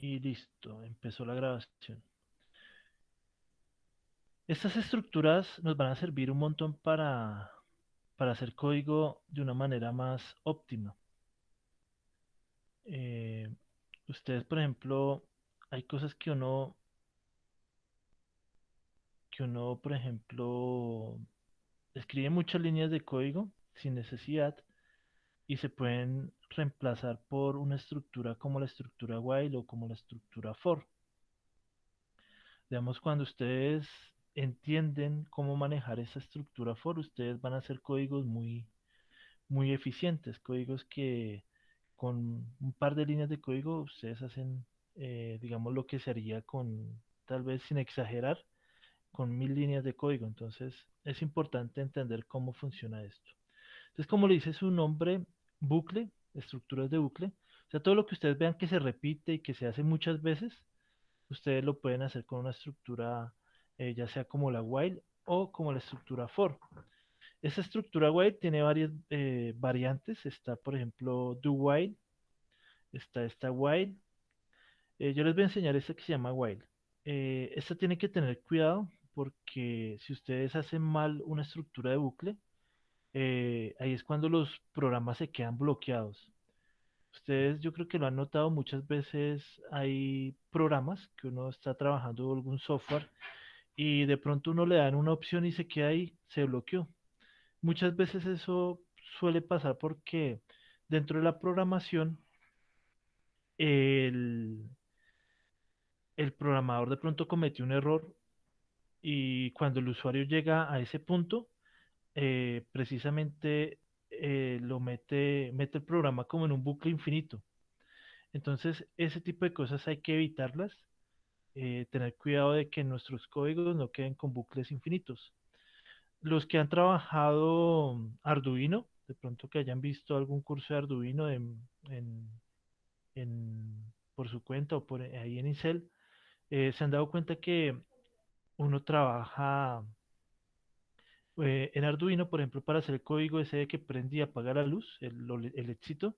Y listo, empezó la grabación. Estas estructuras nos van a servir un montón para hacer código de una manera más óptima. Eh, Ustedes, por ejemplo, hay cosas que uno, por ejemplo, escribe muchas líneas de código sin necesidad y se pueden reemplazar por una estructura como la estructura while o como la estructura for. Digamos, cuando ustedes entienden cómo manejar esa estructura for, ustedes van a hacer códigos muy eficientes, códigos que con un par de líneas de código ustedes hacen, digamos, lo que se haría con, tal vez sin exagerar, con 1000 líneas de código. Entonces, es importante entender cómo funciona esto. Entonces, como le dice su nombre, bucle, estructuras de bucle, o sea, todo lo que ustedes vean que se repite y que se hace muchas veces, ustedes lo pueden hacer con una estructura, ya sea como la while o como la estructura for. Esta estructura while tiene varias variantes. Está, por ejemplo, do while, está esta while. Yo les voy a enseñar esta que se llama while. Esta tiene que tener cuidado porque si ustedes hacen mal una estructura de bucle, ahí es cuando los programas se quedan bloqueados. Ustedes, yo creo que lo han notado muchas veces, hay programas que uno está trabajando algún software y de pronto uno le dan una opción y se queda ahí, se bloqueó. Muchas veces eso suele pasar porque dentro de la programación el, el programador de pronto cometió un error y cuando el usuario llega a ese punto, precisamente mete el programa como en un bucle infinito. Entonces, ese tipo de cosas hay que evitarlas, tener cuidado de que nuestros códigos no queden con bucles infinitos. Los que han trabajado Arduino, de pronto que hayan visto algún curso de Arduino en- por su cuenta o por ahí en Incel, se han dado cuenta que uno trabaja en Arduino, por ejemplo, para hacer el código ese de que prende y apaga la luz, el éxito,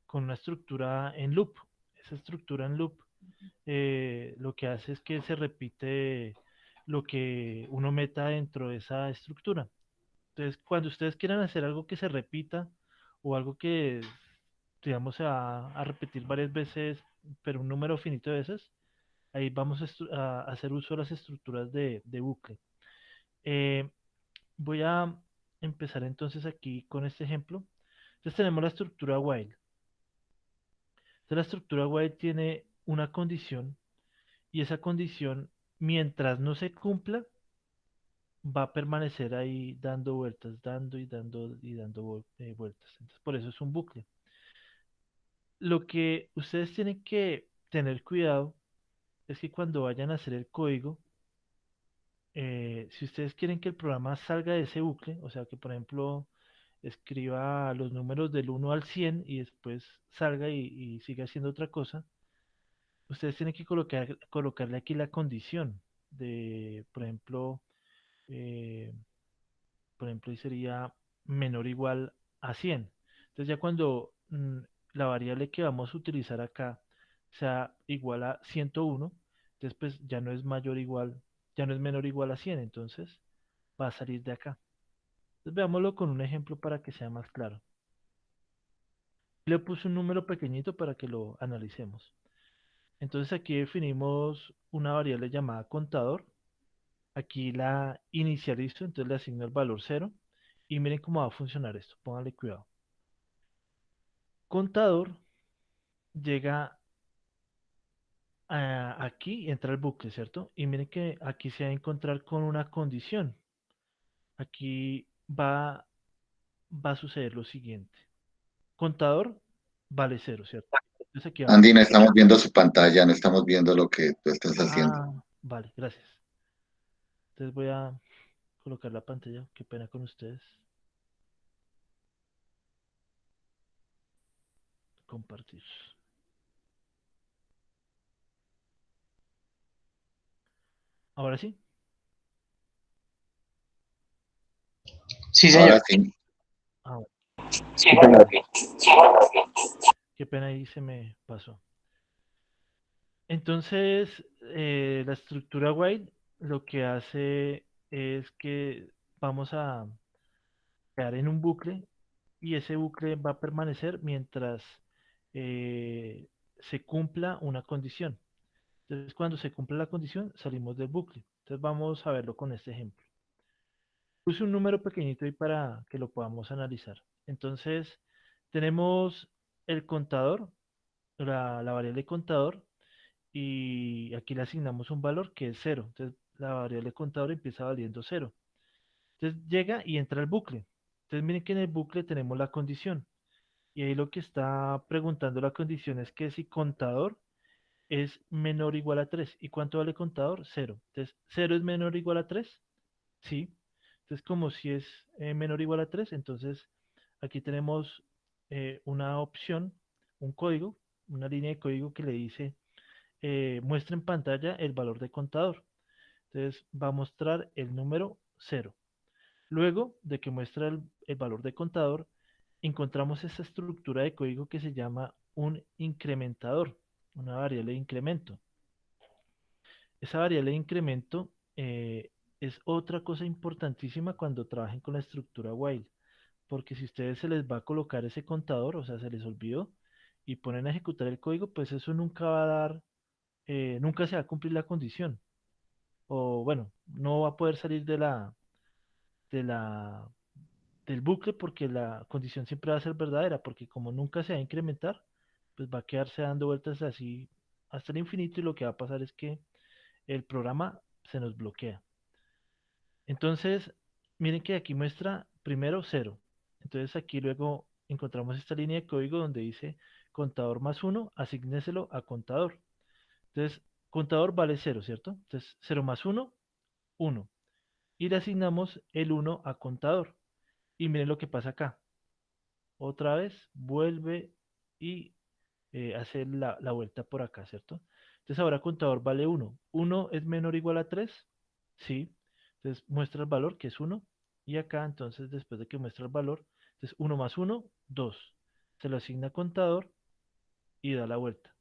con una estructura en loop. Esa estructura en loop lo que hace es que se repite lo que uno meta dentro de esa estructura. Entonces, cuando ustedes quieran hacer algo que se repita o algo que, digamos, se va a repetir varias veces, pero un número finito de veces, ahí vamos a hacer uso de las estructuras de bucle. Eh, Voy a empezar entonces aquí con este ejemplo. Entonces tenemos la estructura while. Entonces la estructura while tiene una condición y esa condición, mientras no se cumpla, va a permanecer ahí dando vueltas, dando y dando y dando vueltas. Entonces, por eso es un bucle. Lo que ustedes tienen que tener cuidado es que cuando vayan a hacer el código, si ustedes quieren que el programa salga de ese bucle, o sea que por ejemplo escriba los números del 1 al 100 y después salga y siga haciendo otra cosa, ustedes tienen que colocarle aquí la condición de, eh, por ejemplo, ahí sería menor o igual a 100. Entonces ya cuando la variable que vamos a utilizar acá sea igual a 101, entonces pues ya no es mayor o igual, ya no es menor o igual a 100, entonces va a salir de acá. Entonces veámoslo con un ejemplo para que sea más claro. Le puse un número pequeñito para que lo analicemos. Entonces aquí definimos una variable llamada contador. Aquí la inicializo, entonces le asigno el valor 0. Y miren cómo va a funcionar esto. Pónganle cuidado. Contador llega aquí y entra el bucle, ¿cierto? Y miren que aquí se va a encontrar con una condición. Aquí va a suceder lo siguiente. Contador vale 0, ¿cierto? Entonces aquí vamos. Andy, no estamos viendo su pantalla, no estamos viendo lo que tú estás haciendo. Vale, gracias. Entonces voy a colocar la pantalla. Qué pena con ustedes. Compartir. Ahora sí. Sí, Ahora señor. sí, Bueno, Sí, señor. qué pena ahí se me pasó. Entonces, la estructura while lo que hace es que vamos a quedar en un bucle y ese bucle va a permanecer mientras eh, se cumpla una condición. Entonces, cuando se cumple la condición, salimos del bucle. Entonces, vamos a verlo con este ejemplo. Puse un número pequeñito ahí para que lo podamos analizar. Entonces, tenemos el contador, la variable contador, y aquí le asignamos un valor que es cero. Entonces, la variable contador empieza valiendo cero. Entonces, llega y entra al bucle. Entonces, miren que en el bucle tenemos la condición. Y ahí lo que está preguntando la condición es que si contador es menor o igual a 3. ¿Y cuánto vale contador? Cero. Entonces, ¿cero es menor o igual a 3? Sí. Entonces, como si es menor o igual a 3, entonces aquí tenemos una opción, un código, una línea de código que le dice muestra en pantalla el valor de contador. Entonces, va a mostrar el número cero. Luego de que muestra el valor de contador, encontramos esta estructura de código que se llama un incrementador, una variable de incremento. Esa variable de incremento es otra cosa importantísima cuando trabajen con la estructura while, porque si a ustedes se les va a colocar ese contador, o sea, se les olvidó, y ponen a ejecutar el código, pues eso nunca va a dar, nunca se va a cumplir la condición, o bueno, no va a poder salir de la, del bucle porque la condición siempre va a ser verdadera, porque como nunca se va a incrementar, pues va a quedarse dando vueltas así hasta el infinito y lo que va a pasar es que el programa se nos bloquea. Entonces, miren que aquí muestra primero cero. Entonces aquí luego encontramos esta línea de código donde dice contador más uno, asigneselo a contador. Entonces, contador vale cero, ¿cierto? Entonces, cero más uno, uno. Y le asignamos el uno a contador. Y miren lo que pasa acá. Otra vez vuelve y hace la vuelta por acá, ¿cierto? Entonces ahora contador vale uno. ¿Uno es menor o igual a 3? Sí. Entonces muestra el valor que es uno. Y acá entonces después de que muestra el valor, entonces uno más uno, 2. Se lo asigna a contador y da la vuelta.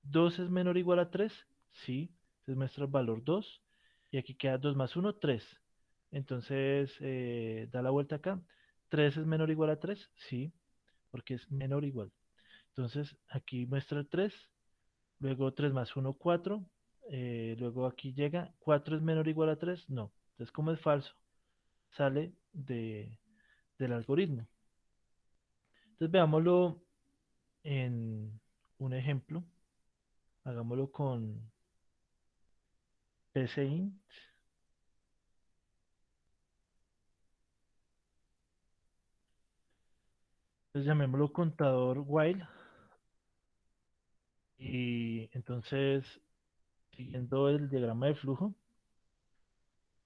¿2 es menor o igual a 3? Sí. Entonces muestra el valor 2. Y aquí queda 2 más uno, 3. Entonces da la vuelta acá. ¿3 es menor o igual a 3? Sí, porque es menor o igual. Entonces aquí muestra el 3, luego 3 más uno 4, luego aquí llega, 4 es menor o igual a 3, no. Entonces como es falso, sale del algoritmo. Entonces veámoslo en un ejemplo, hagámoslo con PCInt, entonces llamémoslo contador while y entonces siguiendo el diagrama de flujo,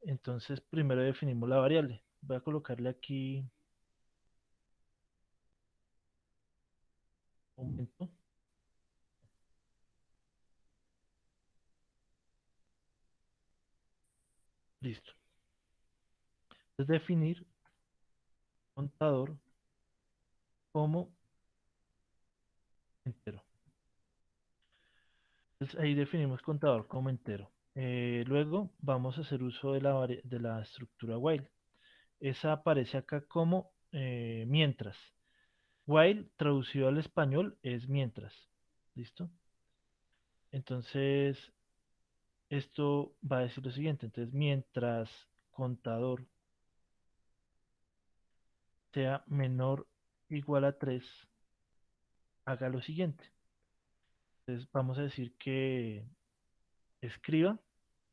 entonces primero definimos la variable. Voy a colocarle aquí un momento, listo. Es definir contador como entero. Entonces ahí definimos contador como entero. Luego vamos a hacer uso de la estructura while. Esa aparece acá como mientras. While traducido al español es mientras. ¿Listo? Entonces esto va a decir lo siguiente. Entonces mientras contador sea menor o igual a 3, haga lo siguiente. Entonces vamos a decir que escriba.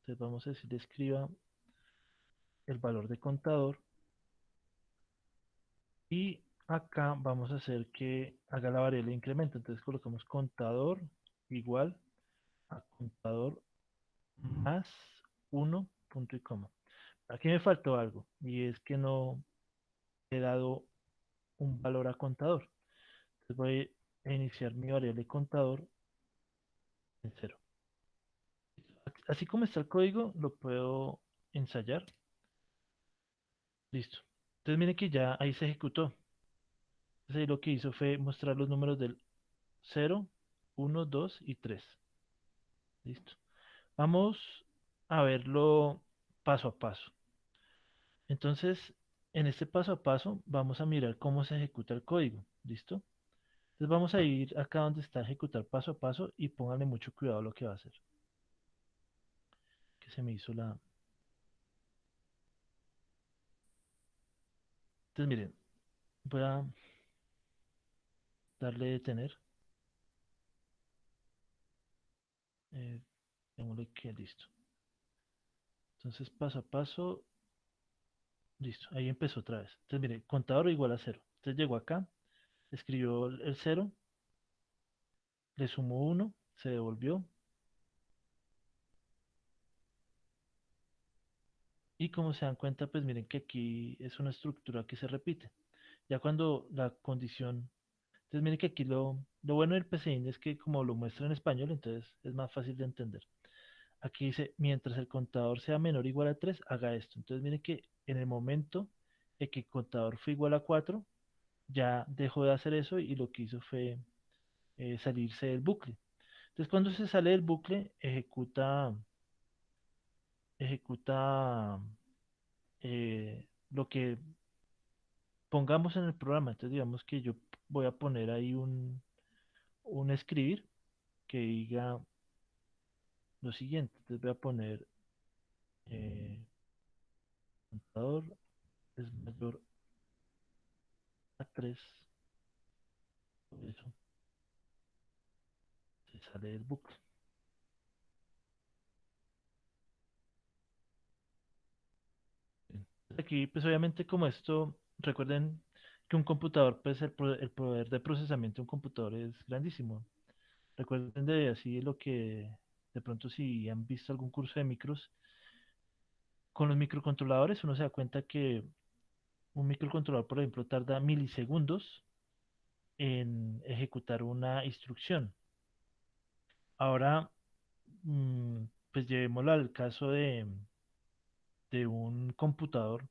Entonces vamos a decir escriba el valor de contador y acá vamos a hacer que haga la variable de incremento. Entonces colocamos contador igual a contador más uno punto y coma. Aquí me faltó algo y es que no he dado un valor a contador. Entonces voy a iniciar mi variable contador en cero. Así como está el código, lo puedo ensayar. Listo. Entonces miren que ya ahí se ejecutó. Entonces ahí lo que hizo fue mostrar los números del cero, uno, 2 y 3. Listo. Vamos a verlo paso a paso. Entonces, en este paso a paso vamos a mirar cómo se ejecuta el código. ¿Listo? Entonces vamos a ir acá donde está ejecutar paso a paso y pónganle mucho cuidado a lo que va a hacer. Que se me hizo la... Entonces miren, voy a darle detener. Eh, Démosle que listo. Entonces paso a paso, listo. Ahí empezó otra vez. Entonces mire, contador igual a cero. Entonces llegó acá, escribió el cero, le sumó uno, se devolvió. Y como se dan cuenta, pues miren que aquí es una estructura que se repite. Ya cuando la condición, entonces miren que aquí lo bueno del PCIN es que como lo muestra en español, entonces es más fácil de entender. Aquí dice, mientras el contador sea menor o igual a 3 haga esto. Entonces miren que en el momento en que el contador fue igual a 4 ya dejó de hacer eso y lo que hizo fue salirse del bucle. Entonces cuando se sale del bucle, ejecuta lo que pongamos en el programa. Entonces digamos que yo voy a poner ahí un escribir que diga lo siguiente. Entonces voy a poner contador es mayor a 3. Por eso se sale del bucle. Bien. Aquí, pues obviamente como esto, recuerden que un computador, pues el poder de procesamiento de un computador es grandísimo. Recuerden de así lo que, de pronto si han visto algún curso de micros, con los microcontroladores uno se da cuenta que un microcontrolador, por ejemplo, tarda milisegundos en ejecutar una instrucción. Ahora, pues llevémoslo al caso de un computador.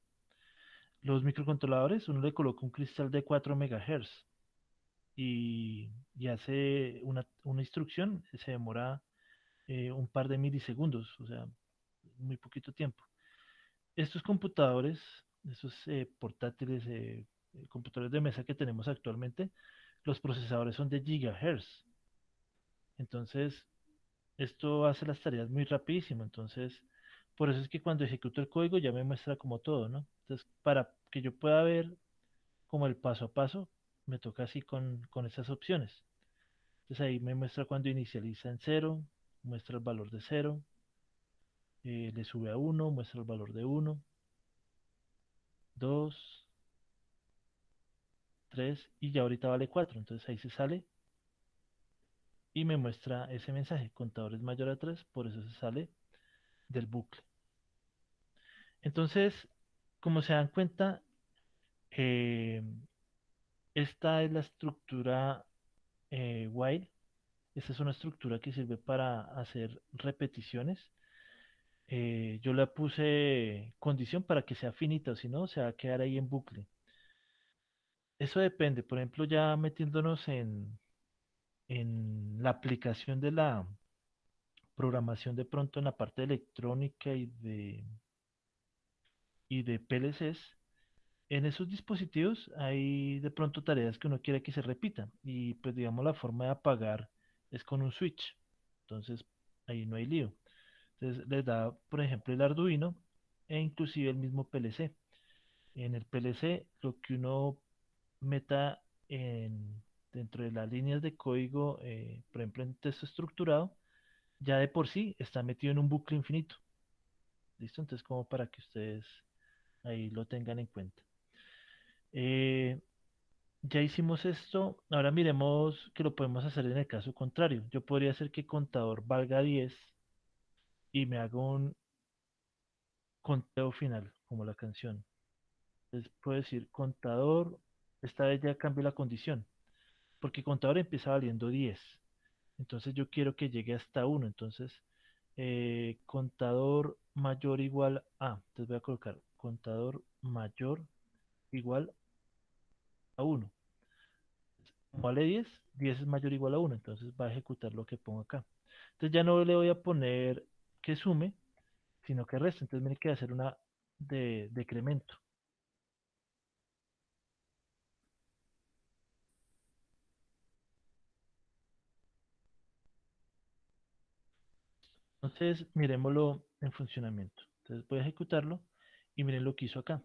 Los microcontroladores, uno le coloca un cristal de 4 MHz y hace una instrucción, se demora un par de milisegundos, o sea, muy poquito tiempo. Estos computadores, estos portátiles, computadores de mesa que tenemos actualmente, los procesadores son de gigahertz. Entonces, esto hace las tareas muy rapidísimo. Entonces, por eso es que cuando ejecuto el código ya me muestra como todo, ¿no? Entonces, para que yo pueda ver como el paso a paso, me toca así con esas opciones. Entonces ahí me muestra cuando inicializa en cero, muestra el valor de cero, le sube a uno, muestra el valor de uno, 2, 3 y ya ahorita vale 4. Entonces ahí se sale y me muestra ese mensaje, contador es mayor a 3, por eso se sale del bucle. Entonces, como se dan cuenta, eh, esta es la estructura while. Esta es una estructura que sirve para hacer repeticiones. Yo le puse condición para que sea finita, o si no, se va a quedar ahí en bucle. Eso depende, por ejemplo, ya metiéndonos en la aplicación de la programación de pronto en la parte electrónica y de PLCs, en esos dispositivos hay de pronto tareas que uno quiere que se repitan y pues digamos la forma de apagar es con un switch. Entonces ahí no hay lío. Entonces les da, por ejemplo, el Arduino e inclusive el mismo PLC. En el PLC lo que uno meta dentro de las líneas de código, por ejemplo en texto estructurado, ya de por sí está metido en un bucle infinito. ¿Listo? Entonces como para que ustedes ahí lo tengan en cuenta. Eh, ya hicimos esto, ahora miremos que lo podemos hacer en el caso contrario. Yo podría hacer que contador valga 10 y me haga un conteo final, como la canción. Entonces puedo decir contador, esta vez ya cambio la condición, porque contador empieza valiendo 10. Entonces yo quiero que llegue hasta uno. Entonces, contador mayor igual a. Entonces voy a colocar contador mayor igual a uno. Como vale 10, 10 es mayor o igual a uno. Entonces va a ejecutar lo que pongo acá. Entonces ya no le voy a poner que sume, sino que resta. Entonces me que hacer una de decremento. Entonces miremoslo en funcionamiento. Entonces voy a ejecutarlo y miren lo que hizo acá.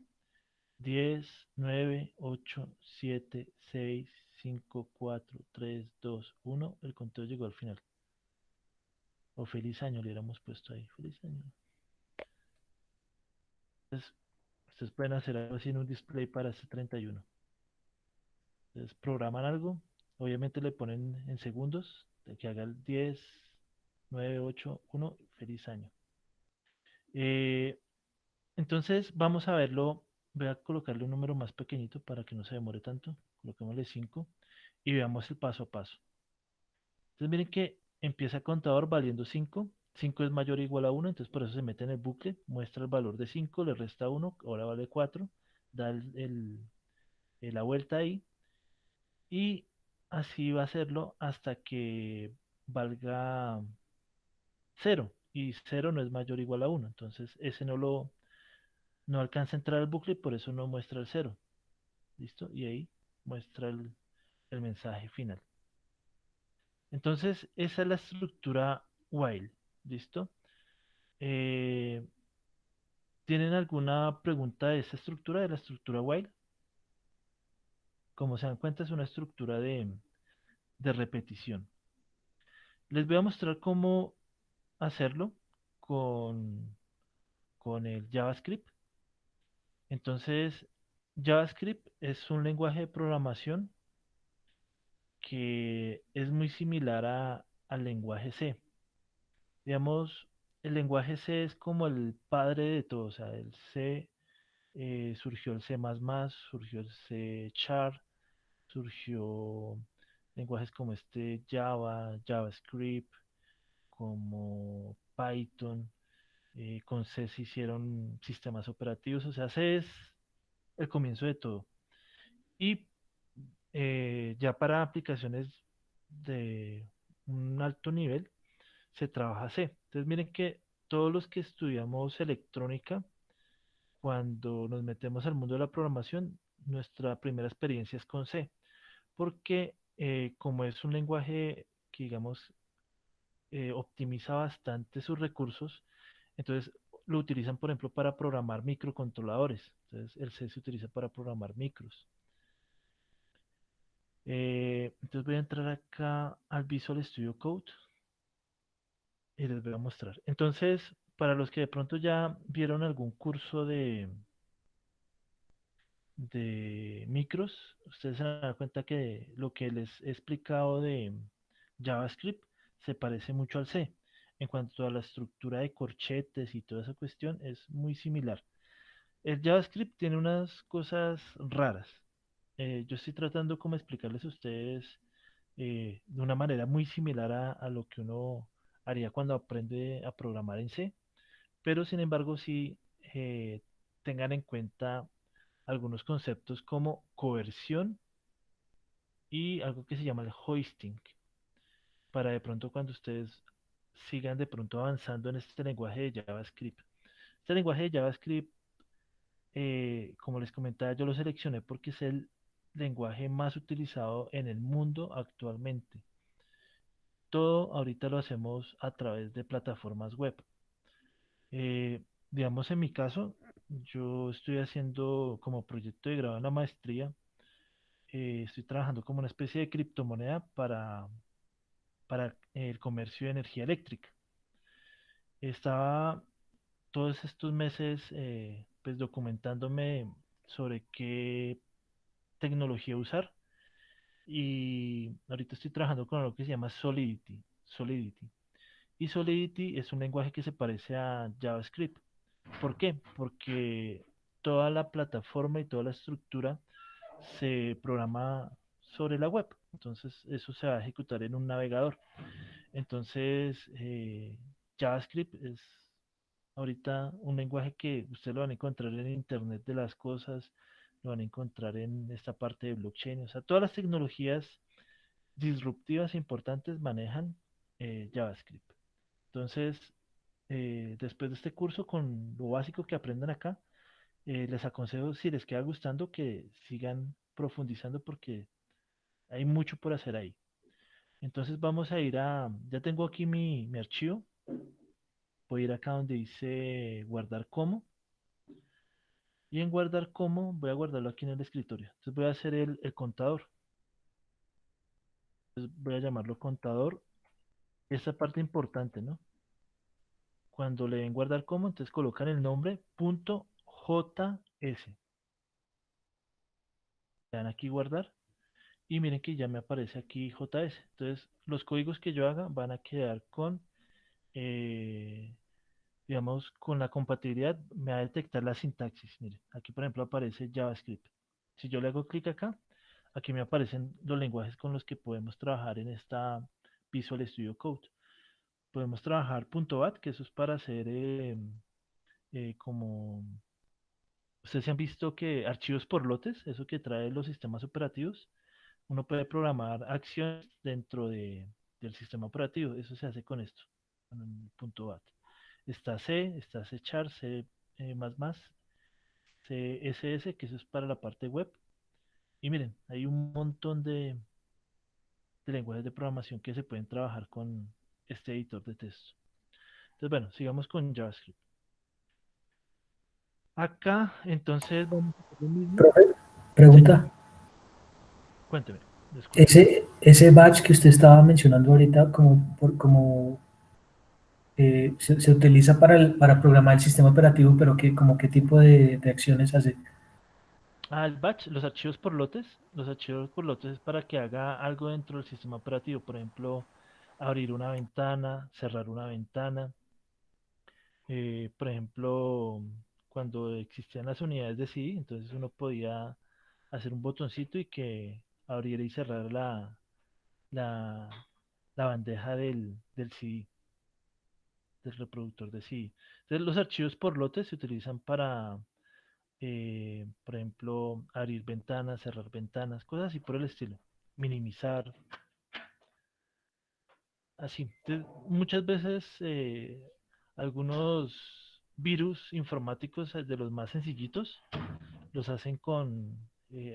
10, 9, 8, 7, 6, 5, 4, 3, 2, 1. El conteo llegó al final. O feliz año le hubiéramos puesto ahí. Feliz año. Entonces, ustedes pueden hacer algo así en un display para este 31. Entonces, programan algo. Obviamente le ponen en segundos. De que haga el 10, 9, 8, 1. Feliz año. Eh, entonces, vamos a verlo. Voy a colocarle un número más pequeñito para que no se demore tanto. Coloquémosle 5 y veamos el paso a paso. Entonces miren que empieza el contador valiendo 5. 5 es mayor o igual a 1, entonces por eso se mete en el bucle, muestra el valor de 5, le resta 1, ahora vale 4, da la vuelta ahí y así va a hacerlo hasta que valga 0 y 0 no es mayor o igual a 1, entonces ese no alcanza a entrar al bucle y por eso no muestra el 0. ¿Listo? Y ahí muestra el mensaje final. Entonces, esa es la estructura while. ¿Listo? Eh, ¿Tienen alguna pregunta de esta estructura, de la estructura while? Como se dan cuenta, es una estructura de repetición. Les voy a mostrar cómo hacerlo con, con el JavaScript. Entonces, JavaScript es un lenguaje de programación que es muy similar al lenguaje C. Digamos, el lenguaje C es como el padre de todo, o sea, el C surgió el C++, surgió el C Sharp, surgió lenguajes como este Java, JavaScript, como Python, con C se hicieron sistemas operativos, o sea, C es el comienzo de todo. Y ya para aplicaciones de un alto nivel se trabaja C. Entonces miren que todos los que estudiamos electrónica, cuando nos metemos al mundo de la programación, nuestra primera experiencia es con C, porque como es un lenguaje que, digamos, optimiza bastante sus recursos, entonces lo utilizan, por ejemplo, para programar microcontroladores. Entonces el C se utiliza para programar micros. Entonces voy a entrar acá al Visual Studio Code y les voy a mostrar. Entonces, para los que de pronto ya vieron algún curso de micros, ustedes se dan cuenta que lo que les he explicado de JavaScript se parece mucho al C. En cuanto a la estructura de corchetes y toda esa cuestión, es muy similar. El JavaScript tiene unas cosas raras. Yo estoy tratando como explicarles a ustedes de una manera muy similar a lo que uno haría cuando aprende a programar en C, pero sin embargo sí tengan en cuenta algunos conceptos como coerción y algo que se llama el hoisting, para de pronto cuando ustedes sigan de pronto avanzando en este lenguaje de JavaScript. Este lenguaje de JavaScript, como les comentaba, yo lo seleccioné porque es el lenguaje más utilizado en el mundo actualmente. Todo ahorita lo hacemos a través de plataformas web. Digamos, en mi caso, yo estoy haciendo como proyecto de grado en la maestría, estoy trabajando como una especie de criptomoneda para el comercio de energía eléctrica. Estaba todos estos meses pues documentándome sobre qué tecnología usar y ahorita estoy trabajando con algo que se llama Solidity. Solidity. Y Solidity es un lenguaje que se parece a JavaScript. ¿Por qué? Porque toda la plataforma y toda la estructura se programa sobre la web. Entonces, eso se va a ejecutar en un navegador. Entonces, JavaScript es ahorita un lenguaje que usted lo van a encontrar en Internet de las cosas, lo van a encontrar en esta parte de blockchain. O sea, todas las tecnologías disruptivas e importantes manejan JavaScript. Entonces, después de este curso, con lo básico que aprendan acá, les aconsejo, si les queda gustando, que sigan profundizando porque hay mucho por hacer ahí. Entonces vamos a ir ya tengo aquí mi archivo, voy a ir acá donde dice guardar como, y en guardar como voy a guardarlo aquí en el escritorio. Entonces voy a hacer el contador, entonces voy a llamarlo contador. Esta parte importante, ¿no? Cuando le den guardar como, entonces colocan el nombre punto .js. Le dan aquí guardar y miren que ya me aparece aquí JS. Entonces los códigos que yo haga van a quedar con, eh, digamos, con la compatibilidad, me va a detectar la sintaxis. Miren, aquí por ejemplo aparece JavaScript. Si yo le hago clic acá, aquí me aparecen los lenguajes con los que podemos trabajar en esta Visual Studio Code. Podemos trabajar .bat, que eso es para hacer como... Ustedes se han visto que archivos por lotes, eso que trae los sistemas operativos, uno puede programar acciones del sistema operativo. Eso se hace con esto, con el punto .bat. Está C, está C Char, C++, CSS, que eso es para la parte web. Y miren, hay un montón de lenguajes de programación que se pueden trabajar con este editor de texto. Entonces, bueno, sigamos con JavaScript. Acá, entonces, vamos a hacer lo mismo. Profe, Sí, pregunta. cuénteme, lo escucho. Ese batch que usted estaba mencionando ahorita, se utiliza para programar el sistema operativo, pero como qué tipo de acciones hace. El batch, los archivos por lotes. Los archivos por lotes es para que haga algo dentro del sistema operativo. Por ejemplo, abrir una ventana, cerrar una ventana. Por ejemplo, cuando existían las unidades de CD, entonces uno podía hacer un botoncito y que abriera y cerrara la, la bandeja del CD, del reproductor de CD. Entonces, los archivos por lotes se utilizan para, por ejemplo, abrir ventanas, cerrar ventanas, cosas así por el estilo. Minimizar, así. Entonces, muchas veces algunos virus informáticos, de los más sencillitos, los hacen con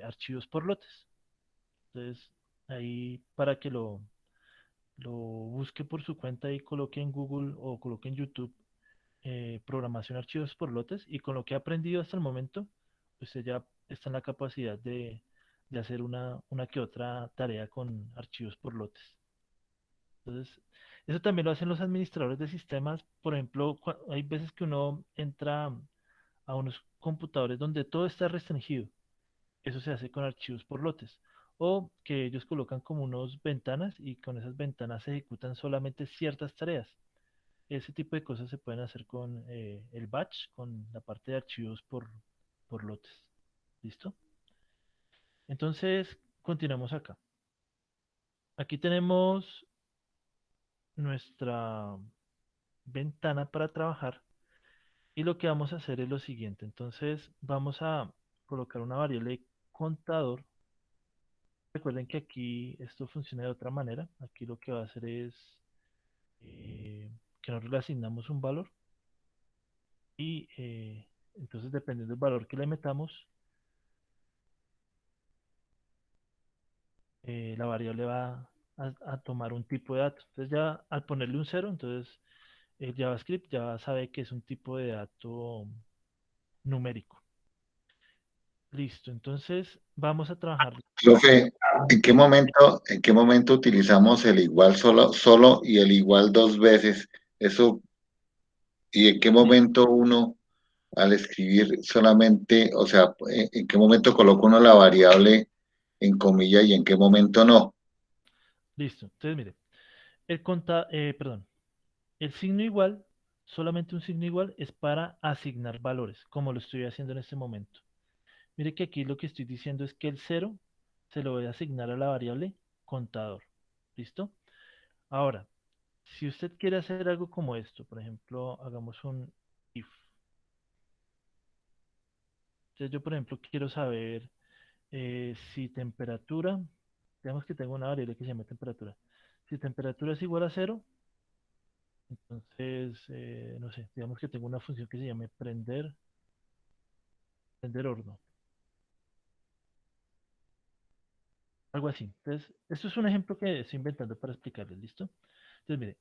archivos por lotes. Entonces, ahí para que lo busque por su cuenta y coloque en Google o coloque en YouTube, programación archivos por lotes, y con lo que ha aprendido hasta el momento, usted ya está en la capacidad de hacer una que otra tarea con archivos por lotes. Entonces, eso también lo hacen los administradores de sistemas. Por ejemplo, hay veces que uno entra a unos computadores donde todo está restringido. Eso se hace con archivos por lotes. O que ellos colocan como unos ventanas y con esas ventanas se ejecutan solamente ciertas tareas. Ese tipo de cosas se pueden hacer con el batch, con la parte de archivos por lotes. ¿Listo? Entonces, continuamos acá. Aquí tenemos nuestra ventana para trabajar y lo que vamos a hacer es lo siguiente. Entonces, vamos a colocar una variable contador. Recuerden que aquí esto funciona de otra manera. Aquí lo que va a hacer es que nosotros le asignamos un valor y entonces dependiendo del valor que le metamos, la variable va a tomar un tipo de dato. Entonces ya al ponerle un cero, entonces el JavaScript ya sabe que es un tipo de dato numérico. Listo, entonces vamos a trabajar. Profe, en qué momento utilizamos el igual solo y el igual dos veces? Eso, ¿y en qué Listo, momento uno al escribir solamente, o sea, en qué momento coloca uno la variable en comilla y en qué momento no? listo. Entonces mire, perdón, el signo igual, solamente un signo igual es para asignar valores, como lo estoy haciendo en este momento. Mire que aquí lo que estoy diciendo es que el cero se lo voy a asignar a la variable contador. ¿Listo? Ahora, si usted quiere hacer algo como esto, por ejemplo, hagamos un if. Entonces yo, por ejemplo, quiero saber si temperatura, digamos que tengo una variable que se llama temperatura. Si temperatura es igual a cero, Entonces, no sé, digamos que tengo una función que se llame prender horno, algo así. Entonces, esto es un ejemplo que estoy inventando para explicarles, ¿listo? Entonces,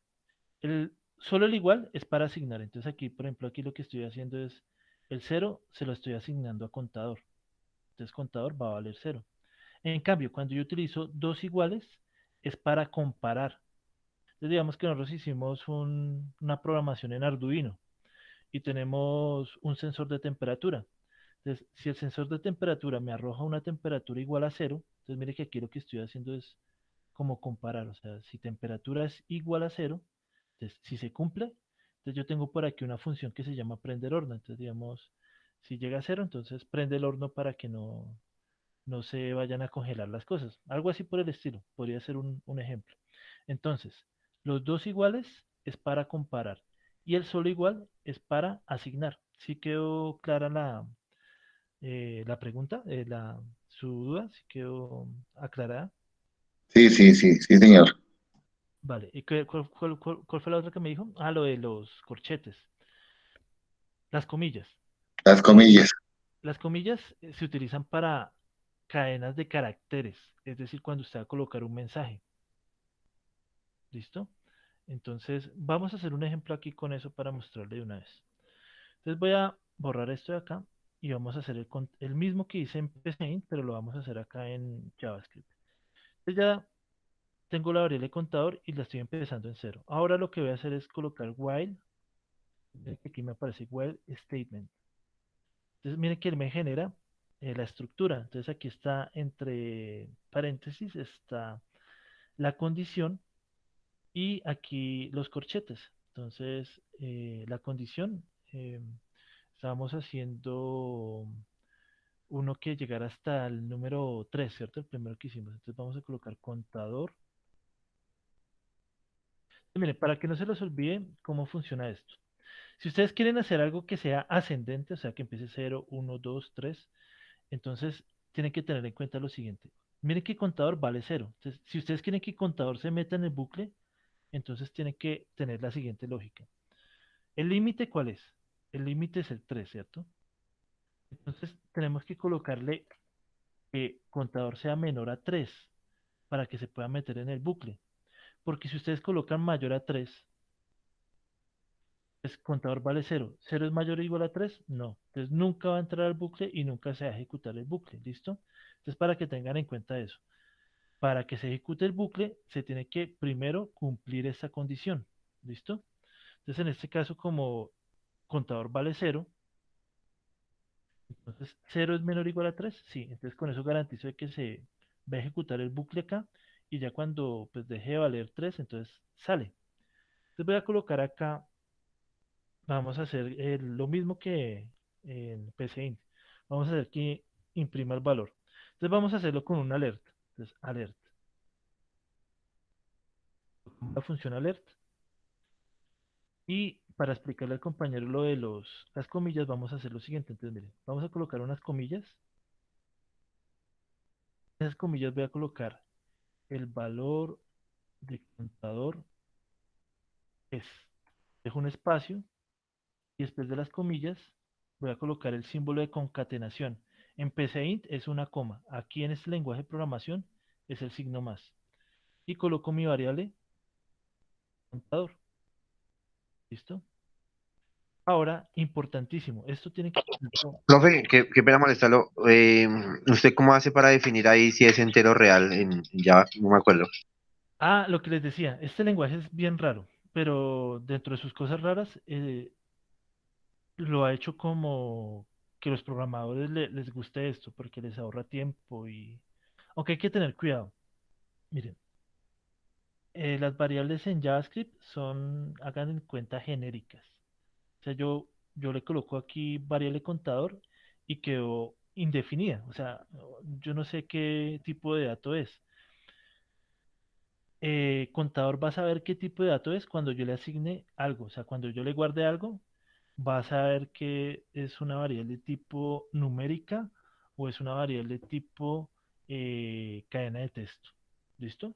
mire, solo el igual es para asignar. Entonces aquí, por ejemplo, aquí lo que estoy haciendo es el cero se lo estoy asignando a contador. Entonces contador va a valer cero. En cambio, cuando yo utilizo dos iguales, es para comparar. Entonces digamos que nosotros hicimos una programación en Arduino y tenemos un sensor de temperatura. Entonces, si el sensor de temperatura me arroja una temperatura igual a cero, entonces mire que aquí lo que estoy haciendo es como comparar. O sea, si temperatura es igual a cero, entonces si se cumple, entonces yo tengo por aquí una función que se llama prender horno. Entonces, digamos, si llega a cero, entonces prende el horno para que no se vayan a congelar las cosas. Algo así por el estilo. Podría ser un ejemplo. Entonces, los dos iguales es para comparar y el solo igual es para asignar. ¿Sí quedó clara la pregunta? Su duda, ¿sí quedó aclarada? Sí, sí, sí, sí, señor. Vale. ¿Y cuál fue la otra que me dijo? Ah, lo de los corchetes, las comillas. Las Mire, comillas. las comillas se utilizan para cadenas de caracteres, es decir, cuando usted va a colocar un mensaje. ¿Listo? Entonces, vamos a hacer un ejemplo aquí con eso para mostrarle de una vez. Entonces voy a borrar esto de acá y vamos a hacer el mismo que hice en PCInt, pero lo vamos a hacer acá en JavaScript. Entonces ya tengo la variable contador y la estoy empezando en cero. Ahora lo que voy a hacer es colocar while, aquí me aparece while statement. Entonces miren que él me genera la estructura. Entonces aquí está entre paréntesis, está la condición y aquí los corchetes. Entonces, la condición, estábamos haciendo uno que llegara hasta el número 3, ¿cierto? El primero que hicimos. Entonces vamos a colocar contador. Y miren, para que no se les olvide cómo funciona esto. Si ustedes quieren hacer algo que sea ascendente, o sea, que empiece 0, 1, 2, 3, entonces tienen que tener en cuenta lo siguiente. Miren que contador vale 0. Entonces, si ustedes quieren que contador se meta en el bucle, entonces tienen que tener la siguiente lógica. ¿El límite cuál es? El límite es el 3, ¿cierto? Entonces tenemos que colocarle que contador sea menor a 3 para que se pueda meter en el bucle. Porque si ustedes colocan mayor a 3, pues contador vale 0. ¿Cero es mayor o igual a 3? No. Entonces nunca va a entrar al bucle y nunca se va a ejecutar el bucle. ¿Listo? Entonces para que tengan en cuenta eso. Para que se ejecute el bucle, se tiene que primero cumplir esta condición. ¿Listo? Entonces en este caso, como contador vale 0, entonces, cero es menor o igual a 3, sí. Entonces, con eso garantizo de que se va a ejecutar el bucle acá y ya cuando pues deje de valer 3, entonces sale. Entonces, voy a colocar acá, vamos a hacer lo mismo que en PCInt. Vamos a hacer que imprima el valor. Entonces, vamos a hacerlo con un alert. Entonces, alert. La función alert. Y para explicarle al compañero lo de las comillas, vamos a hacer lo siguiente. Entonces, miren, vamos a colocar unas comillas. En esas comillas voy a colocar el valor de contador es, dejo un espacio y después de las comillas voy a colocar el símbolo de concatenación. En PCInt es una coma. Aquí en este lenguaje de programación es el signo más. Y coloco mi variable contador. ¿Listo? Ahora, importantísimo. Esto tiene que ser Profe, qué pena molestarlo. ¿Usted cómo hace para definir ahí si es entero o real en Java? No me acuerdo. Ah, lo que les decía. Este lenguaje es bien raro, pero dentro de sus cosas raras, lo ha hecho como que los programadores les guste esto, porque les ahorra tiempo y... Aunque hay que tener cuidado. Miren, las variables en JavaScript son, hagan en cuenta, genéricas. O sea, yo le coloco aquí variable contador y quedó indefinida. O sea, yo no sé qué tipo de dato es. Contador va a saber qué tipo de dato es cuando yo le asigne algo. O sea, cuando yo le guarde algo, va a saber que es una variable tipo numérica o es una variable tipo cadena de texto. ¿Listo?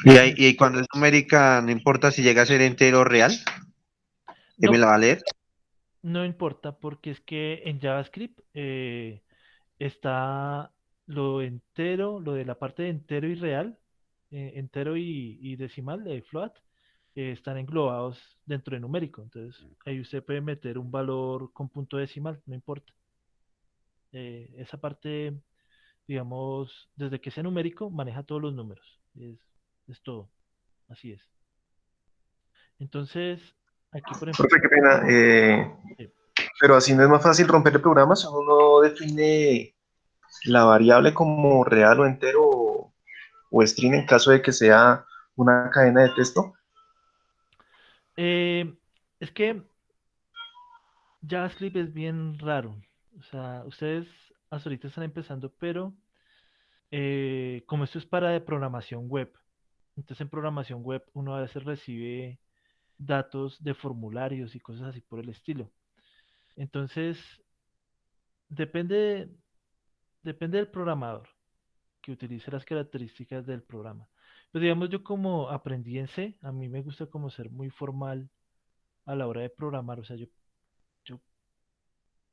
Y cuando es numérica, no importa si llega a ser entero o real, ¿él me No, la va a leer? no importa porque es que en JavaScript está lo entero, lo de la parte de entero y real, entero y decimal de float, están englobados dentro de numérico. Entonces, ahí usted puede meter un valor con punto decimal, no importa. Esa parte, digamos, desde que sea numérico, maneja todos los números. Es todo, así es. Entonces, aquí, por ejemplo, Profe, qué pena. eh, Pero así no es más fácil romper el programa si uno no define la variable como real o entero o string en caso de que sea una cadena de texto. eh, es que JavaScript es bien raro. O sea, ustedes hasta ahorita están empezando, pero como esto es para de programación web, entonces en programación web uno a veces recibe datos de formularios y cosas así por el estilo. Entonces, depende, depende del programador que utilice las características del programa. Pues digamos, yo como aprendí en C, a mí me gusta como ser muy formal a la hora de programar. O sea, yo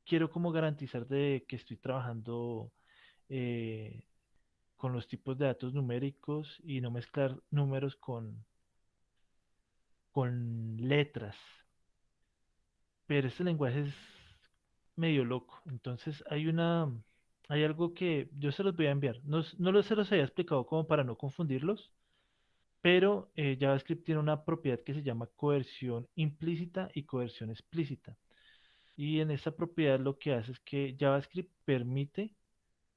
quiero como garantizar de que estoy trabajando eh, con los tipos de datos numéricos y no mezclar números con letras. Pero este lenguaje es medio loco. Entonces hay algo que yo se los voy a enviar. No, se los había explicado como para no confundirlos, pero JavaScript tiene una propiedad que se llama coerción implícita y coerción explícita. Y en esta propiedad lo que hace es que JavaScript permite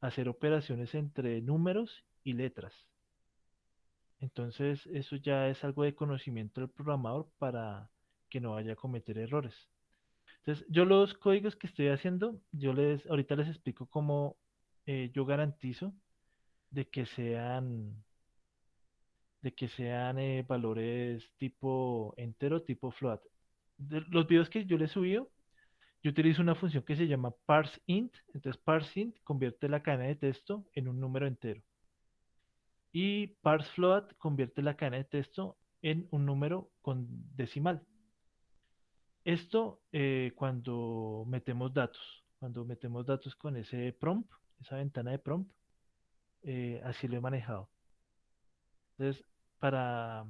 hacer operaciones entre números y letras. Entonces, eso ya es algo de conocimiento del programador para que no vaya a cometer errores. Entonces, yo los códigos que estoy haciendo, ahorita les explico cómo yo garantizo de que sean, valores tipo entero, tipo float. De los videos que yo les subido, yo utilizo una función que se llama parseInt. Entonces, parseInt convierte la cadena de texto en un número entero. Y parsefloat convierte la cadena de texto en un número con decimal. Esto cuando metemos datos con ese prompt, esa ventana de prompt, así lo he manejado. Entonces, para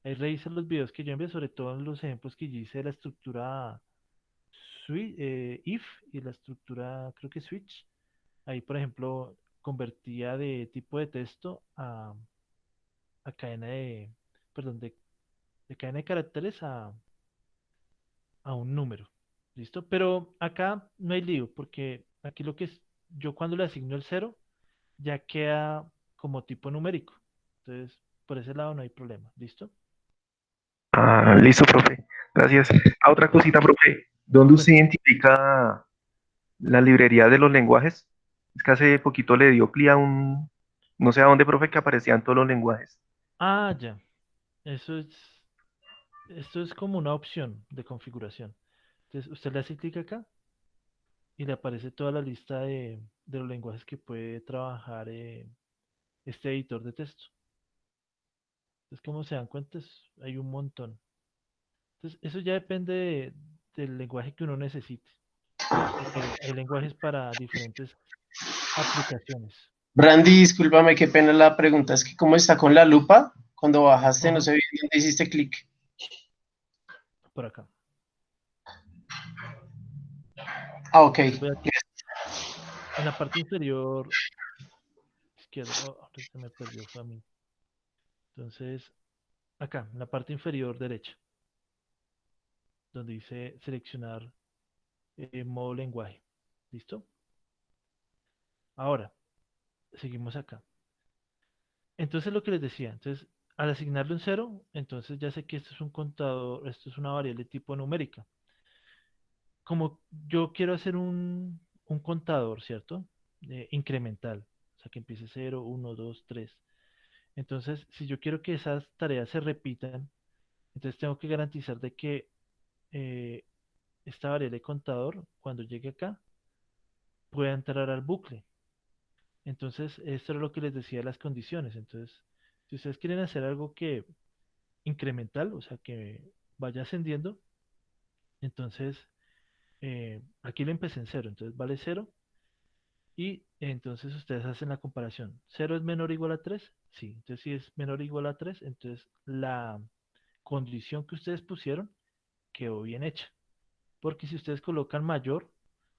ahí revisar los videos que yo envié, sobre todo en los ejemplos que yo hice de la estructura if y la estructura, creo que switch. Ahí, por ejemplo, convertía de tipo de texto a cadena perdón, de cadena de caracteres a un número. ¿Listo? Pero acá no hay lío, porque aquí lo que es, yo cuando le asigno el cero, ya queda como tipo numérico. Entonces, por ese lado no hay problema. ¿Listo? Ah, listo, profe. Gracias. Otra cosita, profe. ¿Dónde usted Cuéntame. identifica la librería de los lenguajes? Es que hace poquito le dio clic a no sé a dónde, profe, que aparecían todos los lenguajes. Ah, ya. Eso es, esto es como una opción de configuración. Entonces, usted le hace clic acá y le aparece toda la lista de los lenguajes que puede trabajar este editor de texto. Entonces, como se dan cuenta, hay un montón. Entonces, eso ya depende del lenguaje que uno necesite, porque hay lenguajes para diferentes aplicaciones. Brandy, discúlpame, qué pena la pregunta. Es que cómo está con la lupa, cuando bajaste no Ajá, sé bien dónde hiciste clic. por acá. Ah, ok. Voy en la parte inferior izquierda. Oh, ahora se me perdió, fue a mí. Entonces, acá, en la parte inferior derecha, donde dice seleccionar modo lenguaje. ¿Listo? Ahora, seguimos acá. Entonces, lo que les decía, entonces, al asignarle un cero, entonces ya sé que esto es un contador, esto es una variable tipo numérica. Como yo quiero hacer un contador, ¿cierto? Incremental, o sea, que empiece cero, uno, 2, 3. Entonces, si yo quiero que esas tareas se repitan, entonces tengo que garantizar de que eh, esta variable contador, cuando llegue acá, pueda entrar al bucle. Entonces, esto es lo que les decía de las condiciones. Entonces, Si ustedes quieren hacer algo que incremental, o sea, que vaya ascendiendo, entonces aquí lo empecé en cero, entonces vale cero y entonces ustedes hacen la comparación. ¿Cero es menor o igual a 3? Sí, entonces si es menor o igual a 3, entonces la condición que ustedes pusieron quedó bien hecha. Porque si ustedes colocan mayor,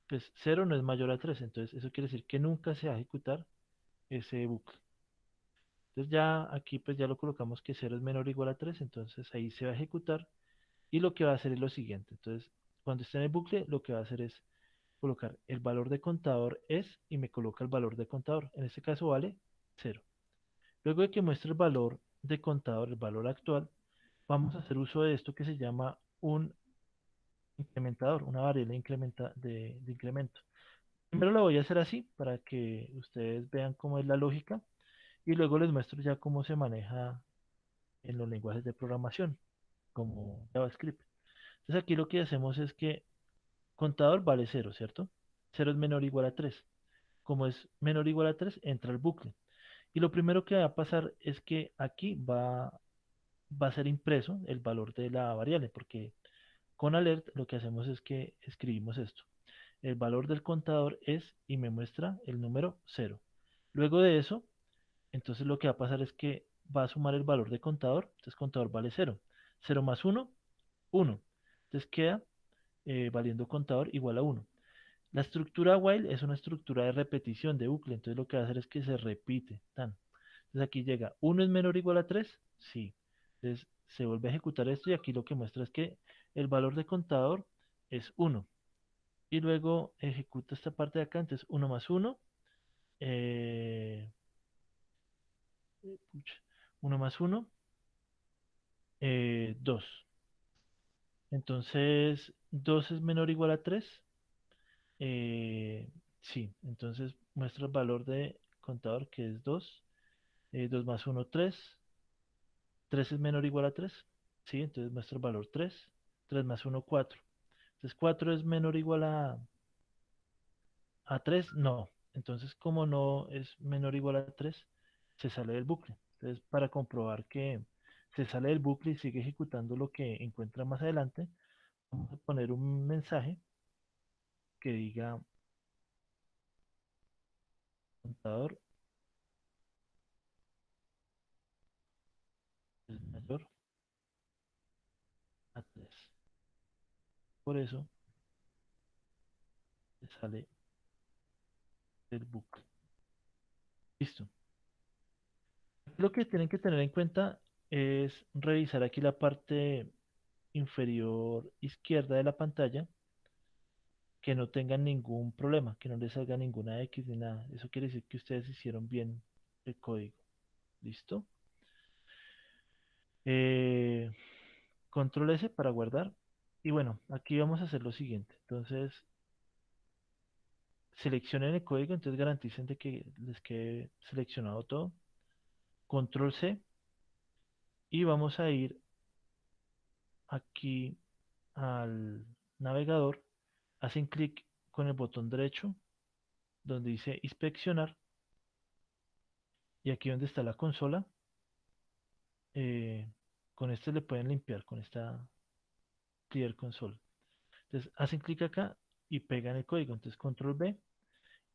pues cero no es mayor a 3, entonces eso quiere decir que nunca se va a ejecutar ese bucle. Entonces ya aquí pues ya lo colocamos que cero es menor o igual a 3, entonces ahí se va a ejecutar y lo que va a hacer es lo siguiente. Entonces cuando esté en el bucle lo que va a hacer es colocar el valor de contador es y me coloca el valor de contador. En este caso vale cero. Luego de que muestre el valor de contador, el valor actual, vamos a hacer uso de esto que se llama un incrementador, una variable de incremento. Primero lo voy a hacer así para que ustedes vean cómo es la lógica y luego les muestro ya cómo se maneja en los lenguajes de programación, como JavaScript. Entonces aquí lo que hacemos es que contador vale cero, ¿cierto? Cero es menor o igual a 3. Como es menor o igual a 3 entra el bucle. Y lo primero que va a pasar es que aquí va a ser impreso el valor de la variable, porque con alert lo que hacemos es que escribimos esto. El valor del contador es y me muestra el número cero. Luego de eso, entonces lo que va a pasar es que va a sumar el valor de contador. Entonces contador vale cero. Cero más uno, uno. Entonces queda valiendo contador igual a uno. La estructura while es una estructura de repetición de bucle. Entonces lo que va a hacer es que se repite. Tan. Entonces aquí llega, ¿uno es menor o igual a 3? Sí. Entonces se vuelve a ejecutar esto y aquí lo que muestra es que el valor de contador es uno. Y luego ejecuta esta parte de acá, entonces uno más uno, eh, pucha, 1 más uno, 2. Entonces 2 es menor o igual a 3. Sí, entonces muestra el valor de contador que es 2. 2 más uno, 3. 3 es menor o igual a 3. Sí, entonces muestra el valor 3. 3 más uno, 4. Entonces 4 es menor o igual a 3. No. Entonces como no es menor o igual a 3, se sale del bucle. Entonces para comprobar que se sale del bucle y sigue ejecutando lo que encuentra más adelante, vamos a poner un mensaje que diga contador es mayor a 3. Por eso se sale del bucle. Listo. Lo que tienen que tener en cuenta es revisar aquí la parte inferior izquierda de la pantalla, que no tengan ningún problema, que no les salga ninguna X ni nada. Eso quiere decir que ustedes hicieron bien el código. ¿Listo? Eh, Control S para guardar. Y bueno, aquí vamos a hacer lo siguiente. Entonces, seleccionen el código, entonces garanticen de que les quede seleccionado todo. Control C y vamos a ir aquí al navegador. Hacen clic con el botón derecho donde dice inspeccionar y aquí donde está la consola, eh, con este le pueden limpiar con esta Clear Console. Entonces hacen clic acá y pegan el código. Entonces control B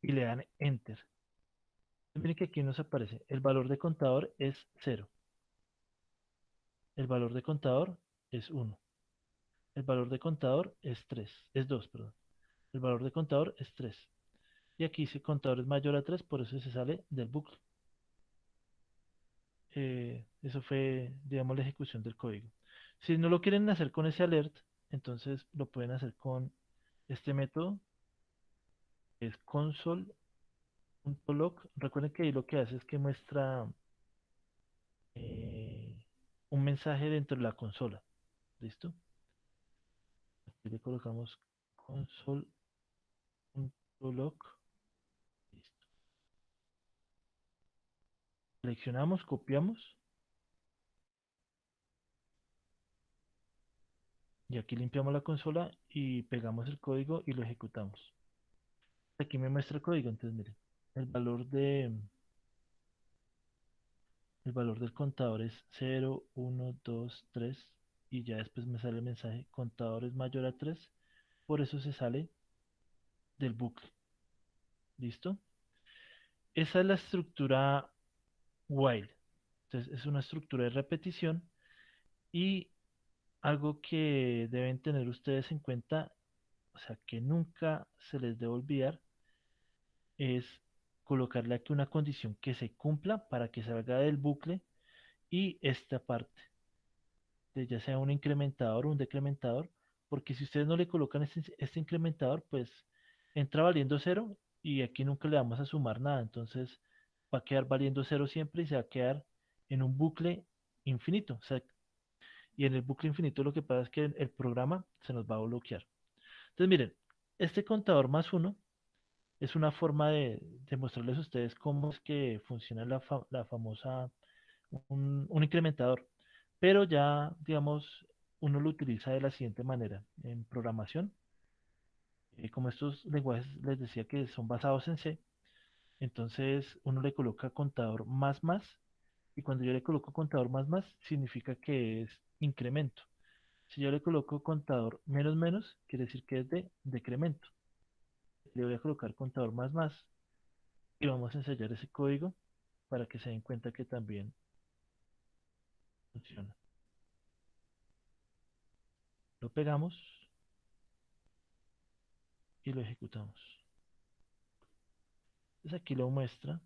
y le dan enter. Miren que aquí nos aparece el valor de contador es cero. El valor de contador es uno. El valor de contador es 3. Es 2, perdón. El valor de contador es 3. Y aquí si contador es mayor a 3, por eso se sale del bucle. Eso fue, digamos, la ejecución del código. Si no lo quieren hacer con ese alert, entonces lo pueden hacer con este método, que es console.log. Recuerden que ahí lo que hace es que muestra eh, un mensaje dentro de la consola. ¿Listo? Aquí le colocamos console.log. Listo. Seleccionamos, copiamos y aquí limpiamos la consola y pegamos el código y lo ejecutamos. Aquí me muestra el código, entonces miren, el valor el valor del contador es 0, 1, 2, 3 y ya después me sale el mensaje contador es mayor a 3, por eso se sale del bucle. ¿Listo? Esa es la estructura while. Entonces es una estructura de repetición y algo que deben tener ustedes en cuenta, o sea, que nunca se les debe olvidar, es colocarle aquí una condición que se cumpla para que salga del bucle y esta parte, ya sea un incrementador o un decrementador, porque si ustedes no le colocan este incrementador, pues entra valiendo cero y aquí nunca le vamos a sumar nada, entonces va a quedar valiendo cero siempre y se va a quedar en un bucle infinito. O sea, y en el bucle infinito lo que pasa es que el programa se nos va a bloquear. Entonces miren, este contador más uno es una forma de mostrarles a ustedes cómo es que funciona la famosa, un incrementador. Pero ya, digamos, uno lo utiliza de la siguiente manera. En programación, como estos lenguajes les decía que son basados en C, entonces uno le coloca contador más más, y cuando yo le coloco contador más más, significa que es incremento. Si yo le coloco contador menos menos, quiere decir que es de decremento. Le voy a colocar contador más más y vamos a ensayar ese código para que se den cuenta que también funciona. Lo pegamos y lo ejecutamos. Entonces aquí lo muestra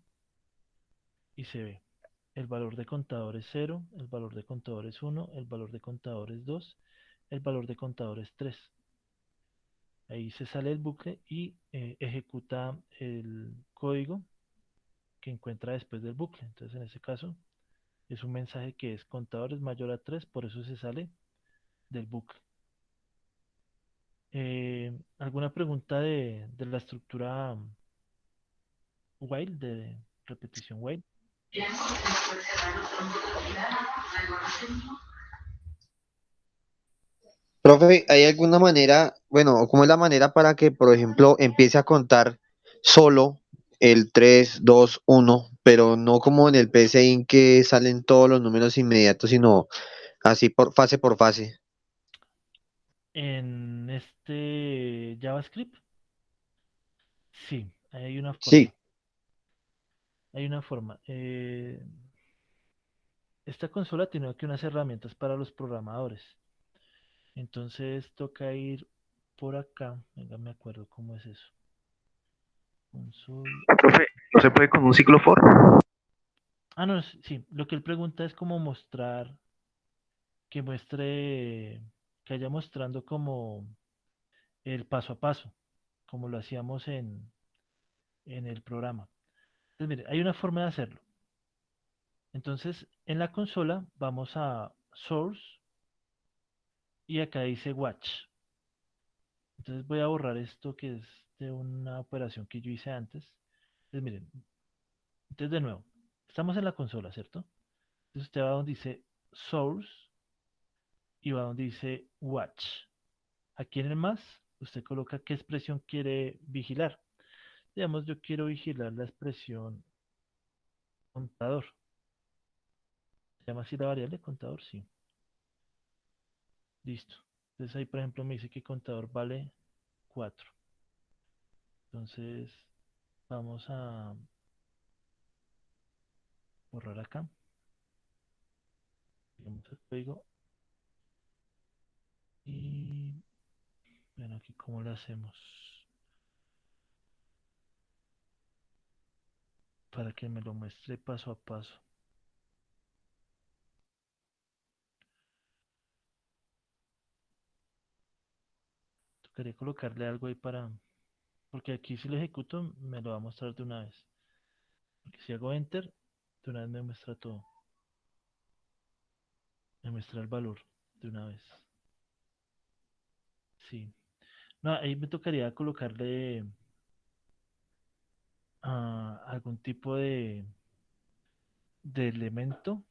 y se ve. El valor de contador es 0, el valor de contador es 1, el valor de contador es 2, el valor de contador es 3. Ahí se sale el bucle y ejecuta el código que encuentra después del bucle. Entonces en ese caso es un mensaje que es contador es mayor a 3, por eso se sale del bucle. ¿Alguna pregunta de la estructura while, de repetición while? Profe, ¿hay alguna manera, bueno, o cómo es la manera para que, por ejemplo, empiece a contar solo el 3, 2, 1, pero no como en el PCIN que salen todos los números inmediatos, sino así por fase? En este JavaScript, sí, hay una Sí. forma. Hay una forma. Esta consola tiene aquí unas herramientas para los programadores. Entonces toca ir por acá. Venga, me acuerdo cómo es eso. Console. Profe, ¿no se puede con un ciclo for? Ah, no, sí. Lo que él pregunta es cómo mostrar, que muestre, que haya mostrando como el paso a paso, como lo hacíamos en el programa. Entonces, mire, hay una forma de hacerlo. Entonces, en la consola vamos a Source y acá dice Watch. Entonces voy a borrar esto que es de una operación que yo hice antes. Entonces miren, entonces de nuevo, estamos en la consola, ¿cierto? Entonces usted va donde dice Source y va donde dice Watch. Aquí en el más, usted coloca qué expresión quiere vigilar. Digamos, yo quiero vigilar la expresión contador. ¿Se llama así la variable contador? Sí. Listo. Entonces ahí, por ejemplo, me dice que contador vale 4. Entonces vamos a borrar acá. Digamos el código. Y bueno, aquí cómo lo hacemos para que me lo muestre paso a paso. Tocaría colocarle algo ahí para, porque aquí si lo ejecuto me lo va a mostrar de una vez. Porque si hago enter, de una vez me muestra todo. Me muestra el valor de una vez. Sí. No, ahí me tocaría colocarle algún tipo de elemento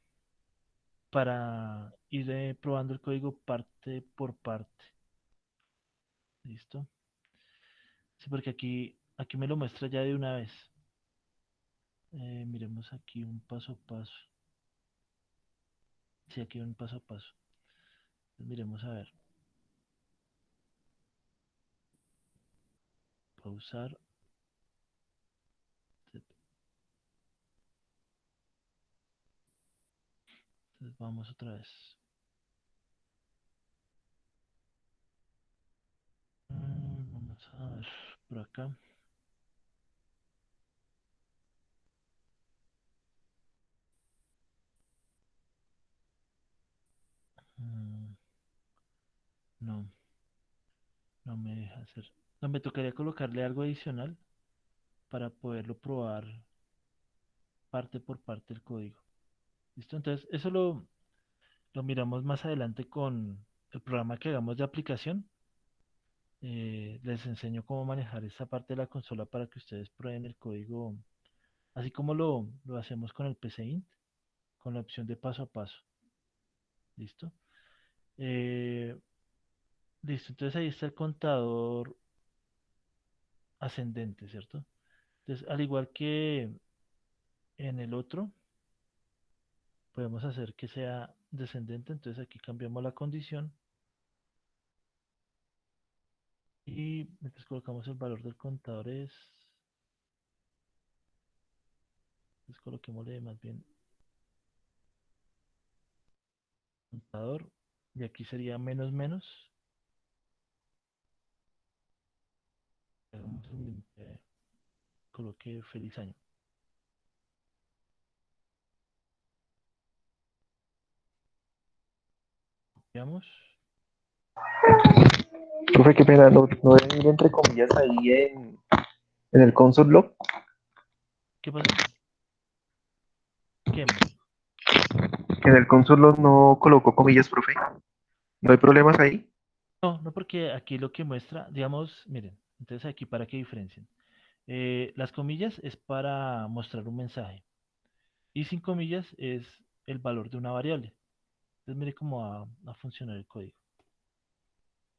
para ir probando el código parte por parte. ¿Listo? Sí, porque aquí me lo muestra ya de una vez. Miremos aquí un paso a paso. Sí, aquí hay un paso a paso. Entonces, miremos a ver. Pausar. Entonces vamos otra vez. Vamos a ver por acá. Mm, No, no me deja hacer. No, me tocaría colocarle algo adicional para poderlo probar parte por parte del código. ¿Listo? Entonces, eso lo miramos más adelante con el programa que hagamos de aplicación. Les enseño cómo manejar esta parte de la consola para que ustedes prueben el código, así como lo hacemos con el PCInt, con la opción de paso a paso. ¿Listo? Eh, listo, entonces ahí está el contador ascendente, ¿cierto? Entonces, al igual que en el otro, podemos hacer que sea descendente, entonces aquí cambiamos la condición y entonces colocamos el valor del contador entonces coloquémosle más bien contador y aquí sería menos menos, coloque feliz año. Veamos, Profe, qué pena, no deben ir entre comillas ahí en el console log. ¿qué pasó? ¿Qué? En el console log no colocó comillas, profe. ¿No hay problemas ahí? No, no porque aquí lo que muestra, digamos, miren, entonces aquí para que diferencien. Las comillas es para mostrar un mensaje y sin comillas es el valor de una variable. Entonces mire cómo va a funcionar el código.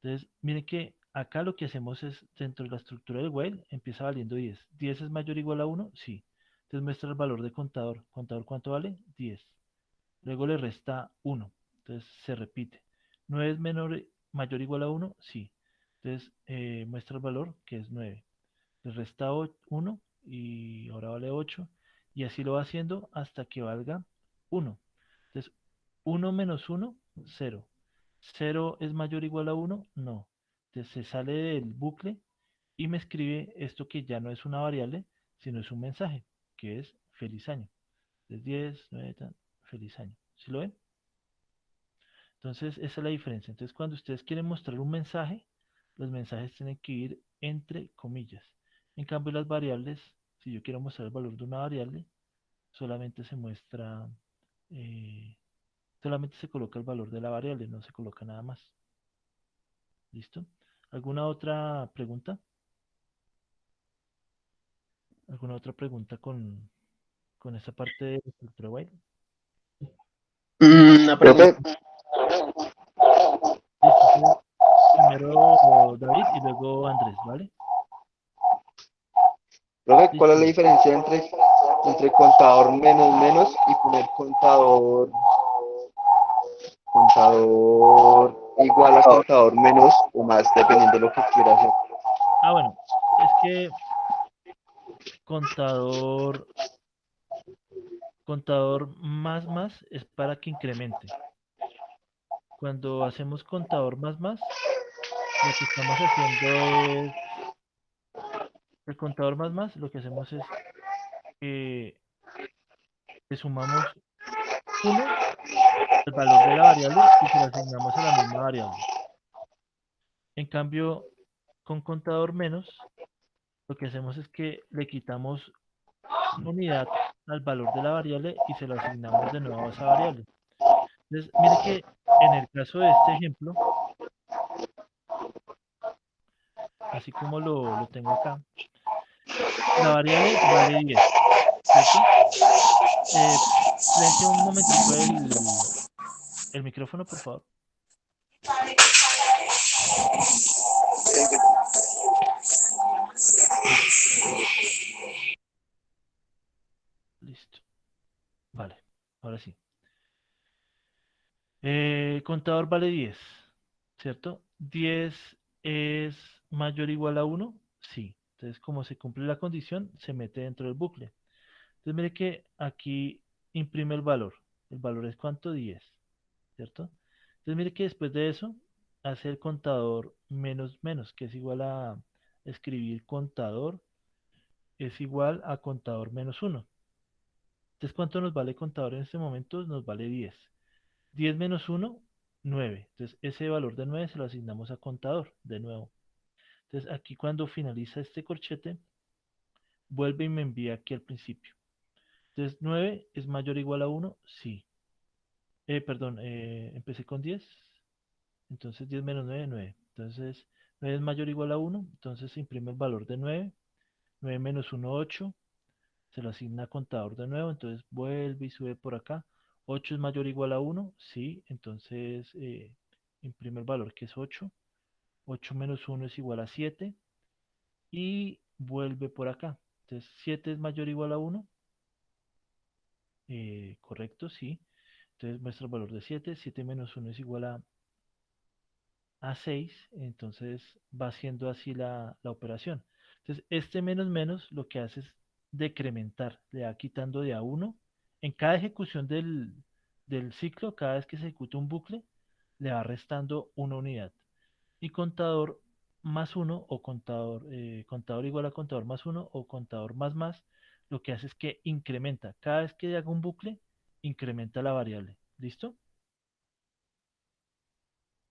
Entonces mire que acá lo que hacemos es, dentro de la estructura del while, empieza valiendo 10. ¿10 es mayor o igual a 1? Sí. Entonces muestra el valor de contador. ¿Contador cuánto vale? 10. Luego le resta 1. Entonces se repite. ¿9 es mayor o igual a 1? Sí. Entonces muestra el valor que es 9. Le resta 1 y ahora vale 8. Y así lo va haciendo hasta que valga 1. Entonces 1 menos 1, 0. ¿0 es mayor o igual a 1? No. Entonces se sale del bucle y me escribe esto que ya no es una variable, sino es un mensaje, que es feliz año. Entonces 10, 9, feliz año. ¿Sí lo ven? Entonces esa es la diferencia. Entonces cuando ustedes quieren mostrar un mensaje, los mensajes tienen que ir entre comillas. En cambio las variables, si yo quiero mostrar el valor de una variable, solamente se muestra, eh, solamente se coloca el valor de la variable, no se coloca nada más. ¿Listo? ¿Alguna otra pregunta? ¿Alguna otra pregunta con esta parte de estructura while? Una pregunta. Profe, Listo, entonces, primero David y luego Andrés, ¿vale? profe, ¿cuál es la Listo. diferencia entre contador menos menos y poner contador igual a contador menos o más, dependiendo de lo que quiera hacer? Ah, bueno, es que contador, contador más es para que incremente. Cuando hacemos contador más, lo que estamos haciendo es, el contador más, lo que hacemos es que le sumamos uno al valor de la variable y se lo asignamos a la misma variable. En cambio, con contador menos, lo que hacemos es que le quitamos una unidad al valor de la variable y se lo asignamos de nuevo a esa variable. Entonces, mire que en el caso de este ejemplo, así como lo tengo acá, la variable vale 10, ¿cierto? Eh, silencio un momentico el micrófono, por favor. Listo, listo. Vale, ahora sí. contador vale 10, ¿cierto? 10 es mayor o igual a 1, sí. Entonces, como se cumple la condición, se mete dentro del bucle. Entonces, mire que aquí imprime el valor. ¿El valor es cuánto? 10, ¿cierto? Entonces, mire que después de eso, hace el contador menos menos, que es igual a escribir contador es igual a contador menos 1. Entonces, ¿cuánto nos vale contador en este momento? Nos vale 10. 10 menos 1, 9. Entonces, ese valor de 9 se lo asignamos a contador, de nuevo. Entonces, aquí cuando finaliza este corchete, vuelve y me envía aquí al principio. Entonces, 9 es mayor o igual a 1, sí. Perdón, empecé con 10. Entonces, 10 menos 9, 9. Entonces, 9 es mayor o igual a 1. Entonces, se imprime el valor de 9. 9 menos 1, 8. Se lo asigna a contador de nuevo, entonces vuelve y sube por acá. 8 es mayor o igual a 1, sí, entonces imprime el valor que es 8. 8 menos 1 es igual a 7 y vuelve por acá. Entonces 7 es mayor o igual a 1, correcto, sí. Entonces muestra el valor de 7. 7 menos 1 es igual a 6, entonces va haciendo así la operación. Entonces, este menos menos lo que hace es decrementar, le va quitando de a 1. En cada ejecución del ciclo, cada vez que se ejecuta un bucle, le va restando una unidad. Y contador más 1 o contador igual a contador más 1 o contador más, lo que hace es que incrementa. Cada vez que haga un bucle, incrementa la variable. ¿Listo?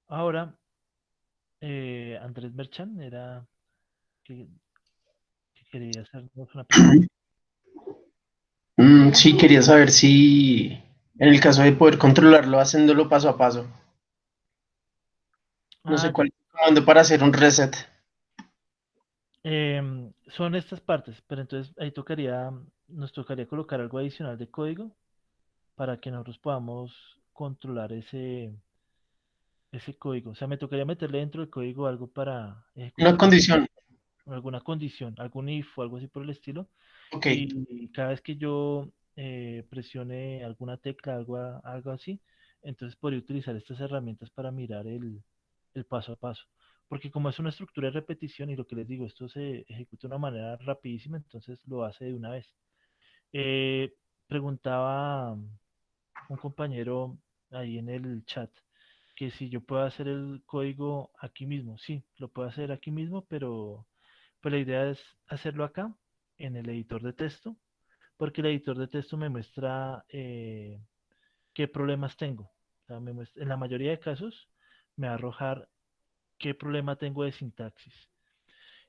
Ahora, Andrés Merchan era que, que quería hacernos una pregunta. Sí, quería saber si en el caso de poder controlarlo haciéndolo paso a paso. No sé Ah, cuál ya. es el comando para hacer un reset. Son estas partes, pero entonces ahí nos tocaría colocar algo adicional de código para que nosotros podamos controlar ese código. O sea, me tocaría meterle dentro del código algo para Una ejecutar condición. alguna condición, algún if o algo así por el estilo. Ok. Y cada vez que yo presione alguna tecla, algo así, entonces podría utilizar estas herramientas para mirar el paso a paso. Porque como es una estructura de repetición y lo que les digo, esto se ejecuta de una manera rapidísima, entonces lo hace de una vez. Preguntaba un compañero ahí en el chat que si yo puedo hacer el código aquí mismo. Sí, lo puedo hacer aquí mismo, pero pues la idea es hacerlo acá, en el editor de texto, porque el editor de texto me muestra qué problemas tengo. O sea, en la mayoría de casos me va a arrojar qué problema tengo de sintaxis.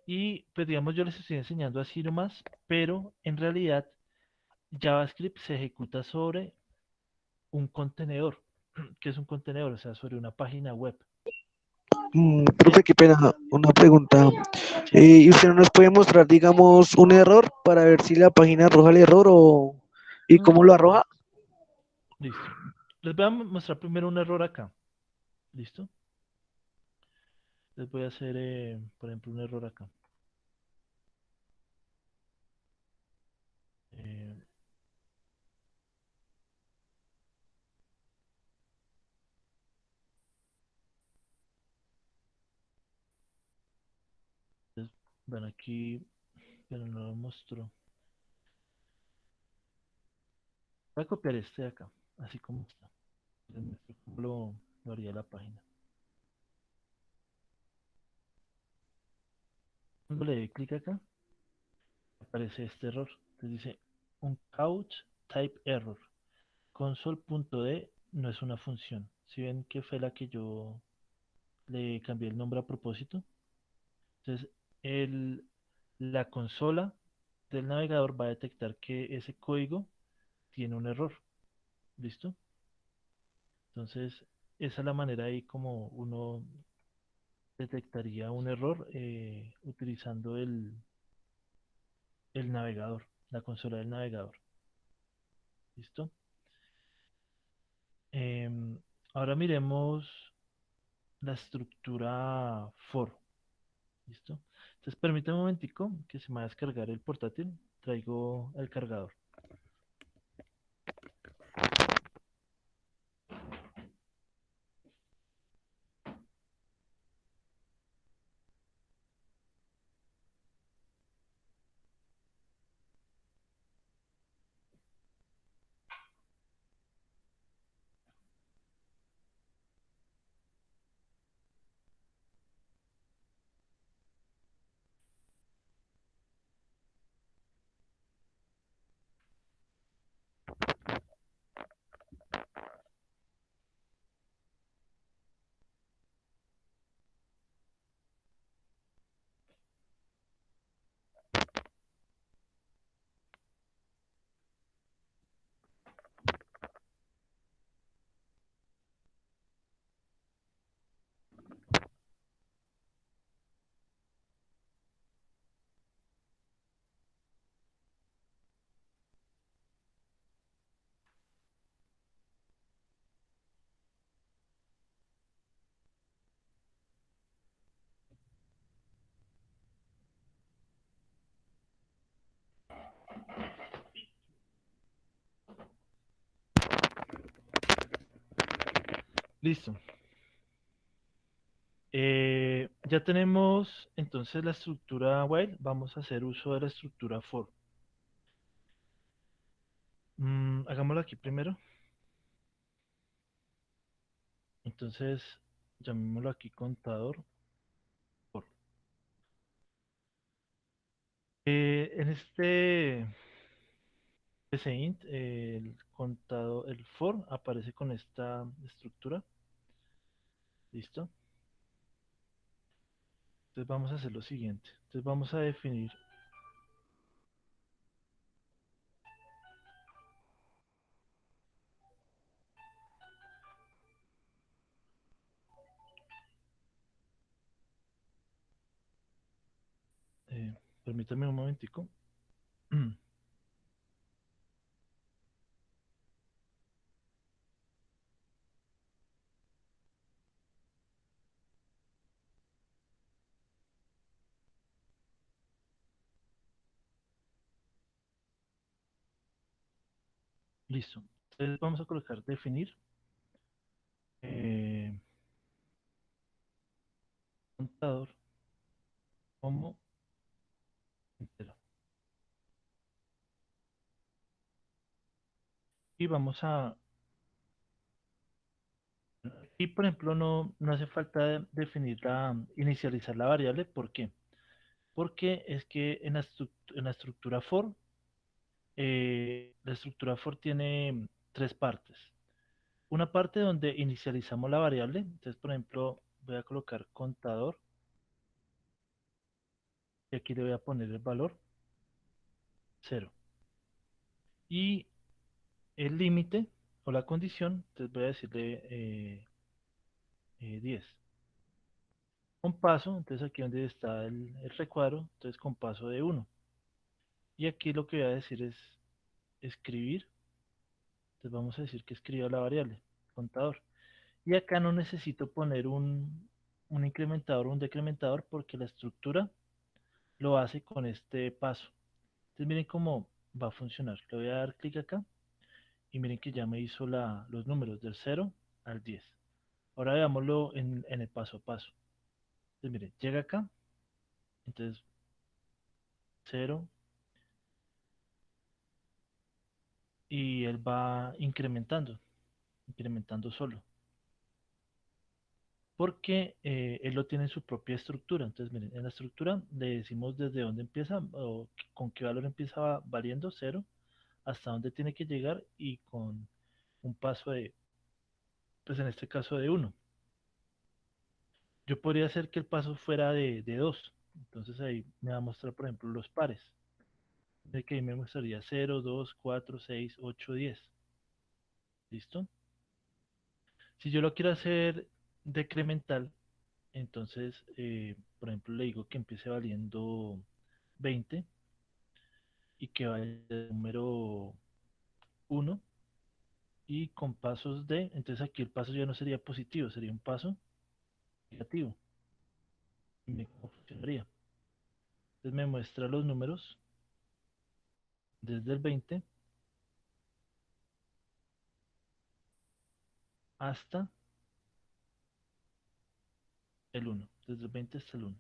Y pues digamos, yo les estoy enseñando así nomás, pero en realidad JavaScript se ejecuta sobre un contenedor. ¿Qué es un contenedor? O sea, sobre una página web. Profe, qué pena, una pregunta. Sí, ¿Y usted no nos puede mostrar, digamos, un error para ver si la página arroja el error o y mm, cómo lo arroja? listo. Les voy a mostrar primero un error acá. ¿Listo? Les voy a hacer, por ejemplo, un error acá. Eh, entonces, bueno, aquí, pero no lo muestro. Voy a copiar este de acá, así como está. Les muestro cómo lo haría la página. Cuando le doy clic acá, aparece este error. Entonces dice, un couch type error. Console.d no es una función. Si ven que fue la que yo le cambié el nombre a propósito. Entonces, la consola del navegador va a detectar que ese código tiene un error. ¿Listo? Entonces, esa es la manera ahí como uno detectaría un error utilizando el navegador, la consola del navegador. ¿Listo? Em, Ahora miremos la estructura for. ¿Listo? Entonces, permítame un momentico que se me va a descargar el portátil. Traigo el cargador. Listo. Ya tenemos entonces la estructura while. Vamos a hacer uso de la estructura for. Hagámoslo aquí primero. Entonces, llamémoslo aquí contador for. En este int, el contador, el for aparece con esta estructura. ¿Listo? Entonces vamos a hacer lo siguiente. Entonces vamos a definir eh, permítame un momentico. Listo. Entonces vamos a colocar definir eh, contador como entero. Y vamos a... Y por ejemplo no hace falta definir inicializar la variable. ¿Por qué? Porque es que en la estructura for, la estructura for tiene tres partes. Una parte donde inicializamos la variable. Entonces, por ejemplo, voy a colocar contador y aquí le voy a poner el valor 0. Y el límite o la condición, entonces voy a decirle 10. Un paso, entonces aquí donde está el recuadro, entonces con paso de 1. Y aquí lo que voy a decir es escribir, entonces vamos a decir que escriba la variable, contador. Y acá no necesito poner un incrementador o un decrementador porque la estructura lo hace con este paso. Entonces miren cómo va a funcionar. Le voy a dar clic acá y miren que ya me hizo los números del 0 al 10. Ahora veámoslo en el paso a paso. Entonces miren, llega acá, entonces 0 y él va incrementando solo. Porque él lo tiene en su propia estructura. Entonces miren, en la estructura le decimos desde dónde empieza o con qué valor empieza variando 0 hasta dónde tiene que llegar y con un paso de, pues en este caso de 1. Yo podría hacer que el paso fuera de 2. Entonces ahí me va a mostrar, por ejemplo, los pares. De que ahí me mostraría 0, 2, 4, 6, 8, 10. ¿Listo? Si yo lo quiero hacer decremental, entonces, por ejemplo, le digo que empiece valiendo 20 y que vaya del número 1 y con pasos de, entonces aquí el paso ya no sería positivo, sería un paso negativo. Y cómo funcionaría. Entonces me muestra los números desde el 20 hasta el 1, desde el 20 hasta el 1.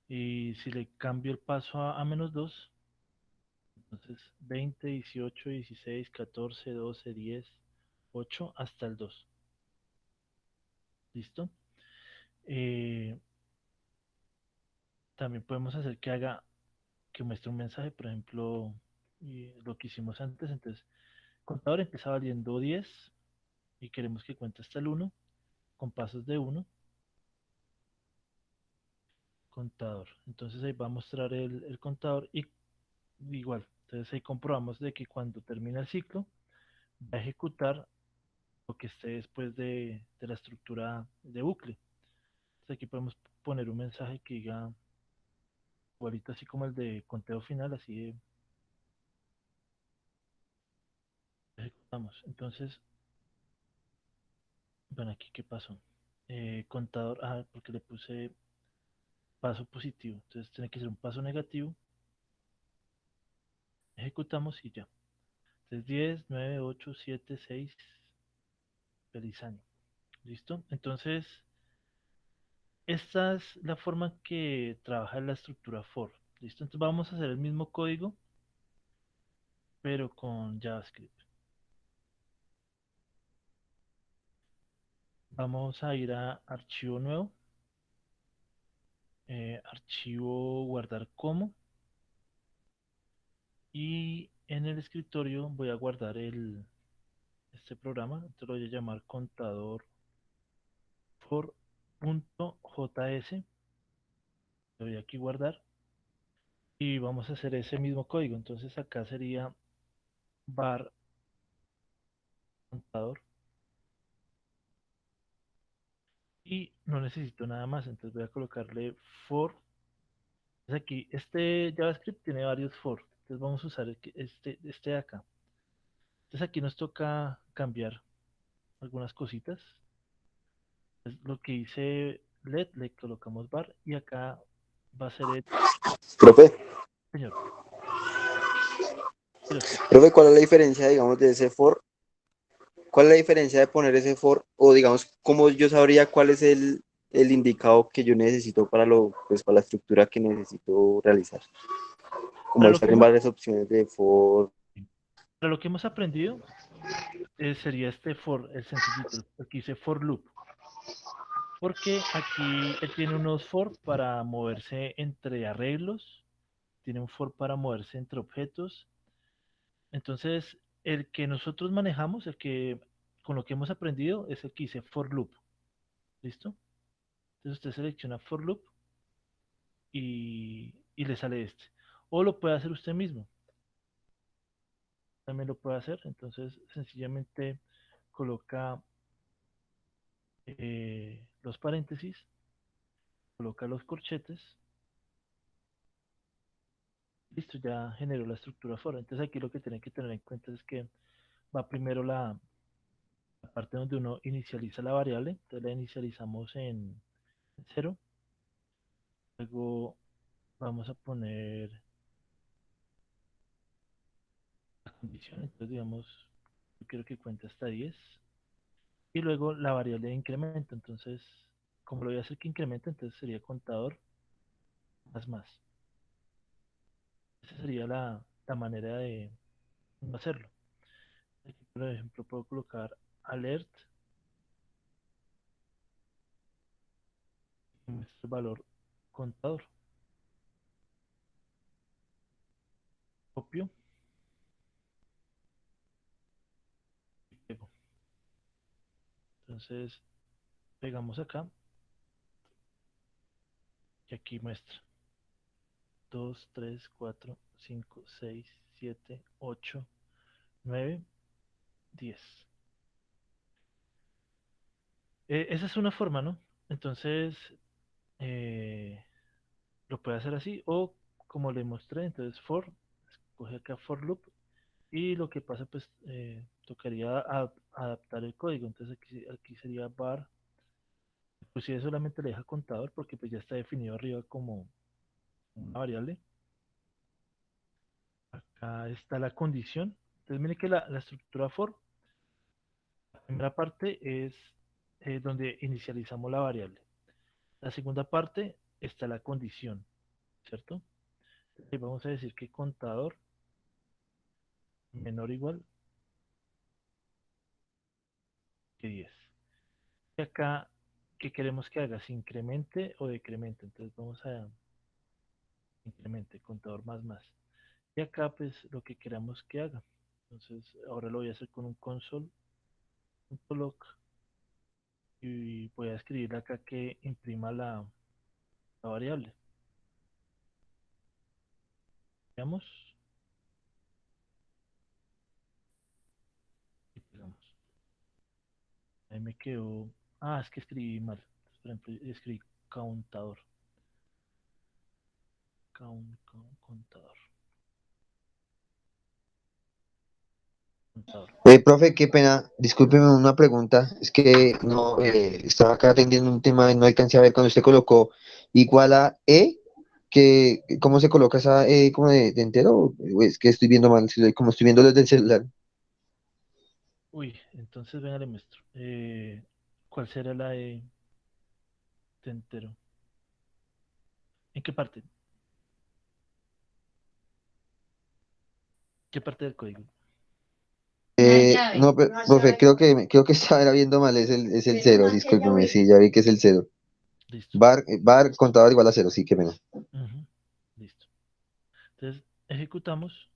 Y si le cambio el paso a menos 2, entonces 20, 18, 16, 14, 12, 10, 8 hasta el 2. ¿Listo? Eh, También podemos hacer que muestre un mensaje, por ejemplo, lo que hicimos antes. Entonces, contador empieza valiendo 10 y queremos que cuente hasta el 1 con pasos de 1, contador. Entonces ahí va a mostrar el contador y igual. Entonces ahí comprobamos de que cuando termina el ciclo va a ejecutar lo que esté después de la estructura de bucle. Entonces aquí podemos poner un mensaje que diga igualito así como el de conteo final, así de ejecutamos. Entonces, bueno, aquí qué pasó. Contador, porque le puse paso positivo, entonces tiene que ser un paso negativo. Ejecutamos y ya. Entonces 10, 9, 8, 7, 6, Pelizani. ¿Listo? Entonces, esta es la forma que trabaja la estructura for. ¿Listo? Entonces vamos a hacer el mismo código, pero con JavaScript. Vamos a ir a archivo nuevo, archivo guardar como, y en el escritorio voy a guardar este programa. Entonces lo voy a llamar contador for.js. Le voy aquí guardar y vamos a hacer ese mismo código. Entonces acá sería var contador y no necesito nada más. Entonces voy a colocarle for. Entonces aquí este JavaScript tiene varios for. Entonces vamos a usar este de acá. Entonces aquí nos toca cambiar algunas cositas. Entonces, lo que hice LED le colocamos var y acá va a ser el Profe, señor. Sí, lo escucho. profe, ¿cuál es la diferencia, digamos, de ese for? ¿Cuál es la diferencia de poner ese for? O digamos, ¿cómo yo sabría cuál es el indicado que yo necesito para pues, para la estructura que necesito realizar? Como Para ahí lo que salen hemos, varias opciones de for. para lo que hemos aprendido sería este for, el sencillito, el que dice for loop. Porque aquí él tiene unos for para moverse entre arreglos, tiene un for para moverse entre objetos. Entonces, el que nosotros manejamos, el que con lo que hemos aprendido, es el que dice for loop. ¿Listo? Entonces usted selecciona for loop y le sale este. O lo puede hacer usted mismo. También lo puede hacer. Entonces, sencillamente coloca los paréntesis, coloca los corchetes. Listo, ya generó la estructura for. Entonces aquí lo que tienen que tener en cuenta es que va primero la parte donde uno inicializa la variable. Entonces la inicializamos en 0. Luego vamos a poner la condición. Entonces digamos, yo quiero que cuente hasta 10. Y luego la variable de incremento. Entonces, como lo voy a hacer que incremente, entonces sería contador más más. Esa sería la manera de hacerlo. Aquí, por ejemplo, puedo colocar alert y muestra el valor contador. Copio y pego. Entonces, pegamos acá y aquí muestra 2, 3, 4, 5, 6, 7, 8, 9, 10. Esa es una forma, ¿no? Entonces, eh, lo puede hacer así o como le mostré, entonces for, escoge acá for loop y lo que pasa pues tocaría adaptar el código. Entonces aquí sería var, pues si solamente le deja contador porque pues ya está definido arriba como una variable. Acá está la condición. Entonces mire que la estructura for, la primera parte es donde inicializamos la variable. La segunda parte está la condición, ¿cierto? Entonces, vamos a decir que contador menor o igual que 10. Y acá, ¿qué queremos que haga? ¿Se incremente o decremente? Entonces vamos a incremente, contador más más. Y acá pues lo que queramos que haga. Entonces ahora lo voy a hacer con un console.log y voy a escribirle acá que imprima la variable. Veamos. Y pegamos. Ahí me quedó. Ah, es que escribí mal. Por ejemplo, escribí contador. Contador. Contador. Profe, qué pena, discúlpeme una pregunta, es que no estaba acá atendiendo un tema y no alcancé a ver cuando usted colocó igual a E, que ¿cómo se coloca esa E como de entero? O es que estoy viendo mal, como estoy viendo desde el celular. Uy, entonces venga, le muestro. ¿Cuál será la de entero? ¿En qué parte? ¿Qué parte del código? No, profe, creo que estaba viendo mal, es el cero, discúlpeme, sí, ya vi que es el cero. Listo. Bar contador igual a cero, sí, qué pena. Ujú, listo. Entonces, ejecutamos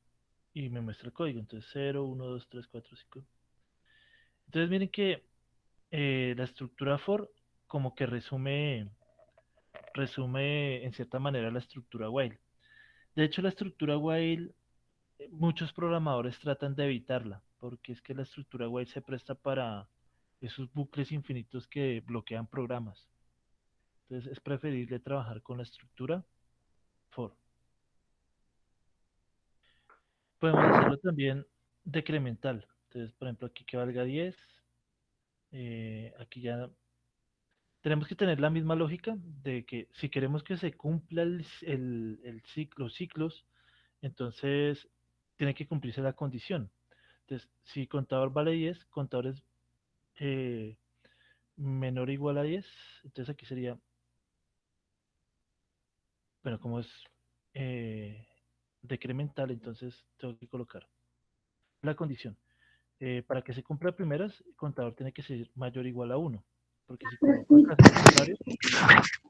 y me muestra el código. Entonces, 0, 1, 2, 3, 4, 5. Entonces, miren que la estructura for como que resume en cierta manera la estructura while. De hecho, la estructura while, muchos programadores tratan de evitarla, porque es que la estructura while se presta para esos bucles infinitos que bloquean programas. Entonces, es preferible trabajar con la estructura for. Podemos hacerlo también decremental. Entonces, por ejemplo, aquí que valga 10. Aquí ya tenemos que tener la misma lógica de que si queremos que se cumpla el ciclo, los ciclos, entonces tiene que cumplirse la condición. Entonces, si contador vale 10, contador es eh, menor o igual a 10, entonces aquí sería, bueno, como es eh, decremental, entonces tengo que colocar la condición. Para que se cumpla primeras, el contador tiene que ser mayor o igual a 1, porque si coloco acá el contrario,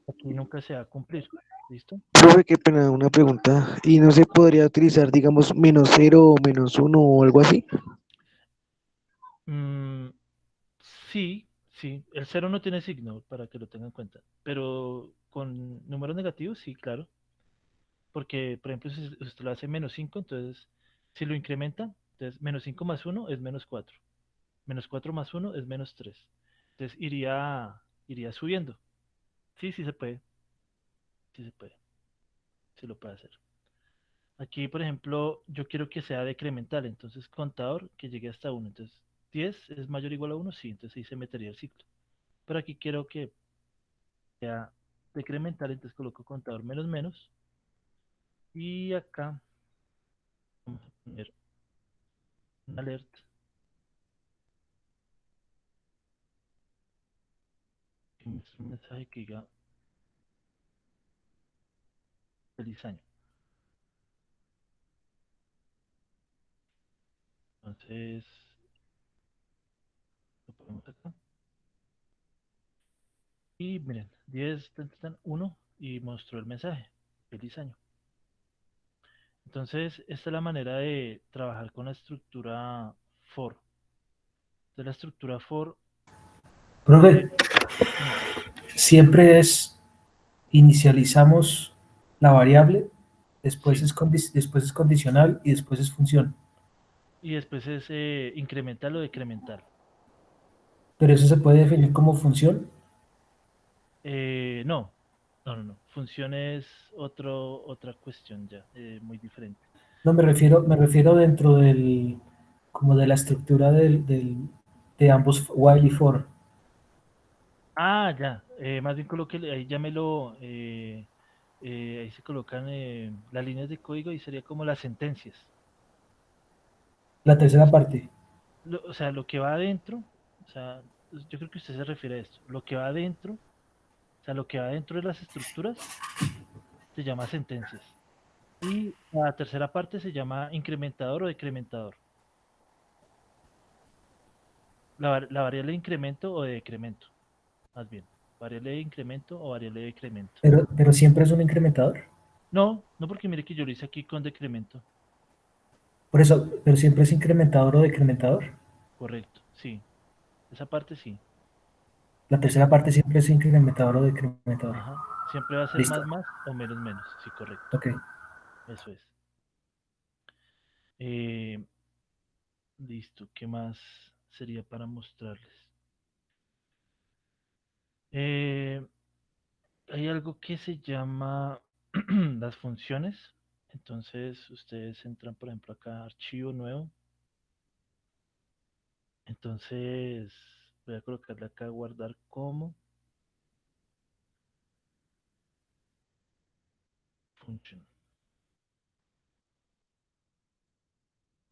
aquí nunca se va a cumplir. ¿Listo? Profe, qué pena, una pregunta. ¿Y no se podría utilizar, digamos, menos cero o menos uno o algo así? Mm, sí, sí. El cero no tiene signo para que lo tengan en cuenta. Pero con números negativos, sí, claro. Porque, por ejemplo, si usted lo hace menos 5, entonces, si lo incrementa, entonces menos 5 más uno es menos 4. Menos 4 más uno es menos 3. Entonces iría subiendo. Sí, sí se puede. Sí se puede. Sí lo puede hacer. Aquí, por ejemplo, yo quiero que sea decremental. Entonces, contador que llegue hasta uno. Entonces, 10 es mayor o igual a uno, sí. Entonces ahí se metería el ciclo. Pero aquí quiero que sea decremental, entonces coloco contador menos menos. Y acá vamos a poner un alert que muestre un mensaje que diga feliz año. Entonces, lo ponemos acá. Y miren, 10, 1 y mostró el mensaje. Feliz año. Entonces, esta es la manera de trabajar con la estructura for. De la estructura for, Profe, mm, siempre inicializamos la variable, después sí. después es condicional y después es función. Y después es incremental o decremental. Pero eso se puede definir como función. No, no. Función es otra cuestión ya, muy diferente. No, me refiero dentro como de la estructura de ambos while y for. Ah, ya. Más bien coloque, ahí llámelo, ahí se colocan las líneas de código y sería como las sentencias. La tercera parte. O sea, lo que va adentro, o sea, pues, yo creo que usted se refiere a esto. Lo que va adentro, o sea, lo que va dentro de las estructuras se llama sentencias. Y la tercera parte se llama incrementador o decrementador. La variable de incremento o de decremento, más bien. Variable de incremento o variable de decremento. Pero siempre es un incrementador. No, no porque mire que yo lo hice aquí con decremento. Por eso, pero siempre es incrementador o decrementador. Correcto, sí. Esa parte sí. La tercera parte siempre es incrementador o decrementador. Ajá. Siempre va a ser Listo. más o menos menos. Sí, correcto. Ok. Eso es. Eh, listo. ¿Qué más sería para mostrarles? Eh, hay algo que se llama las funciones. Entonces, ustedes entran, por ejemplo, acá, archivo nuevo. Entonces, voy a colocarle acá guardar como function.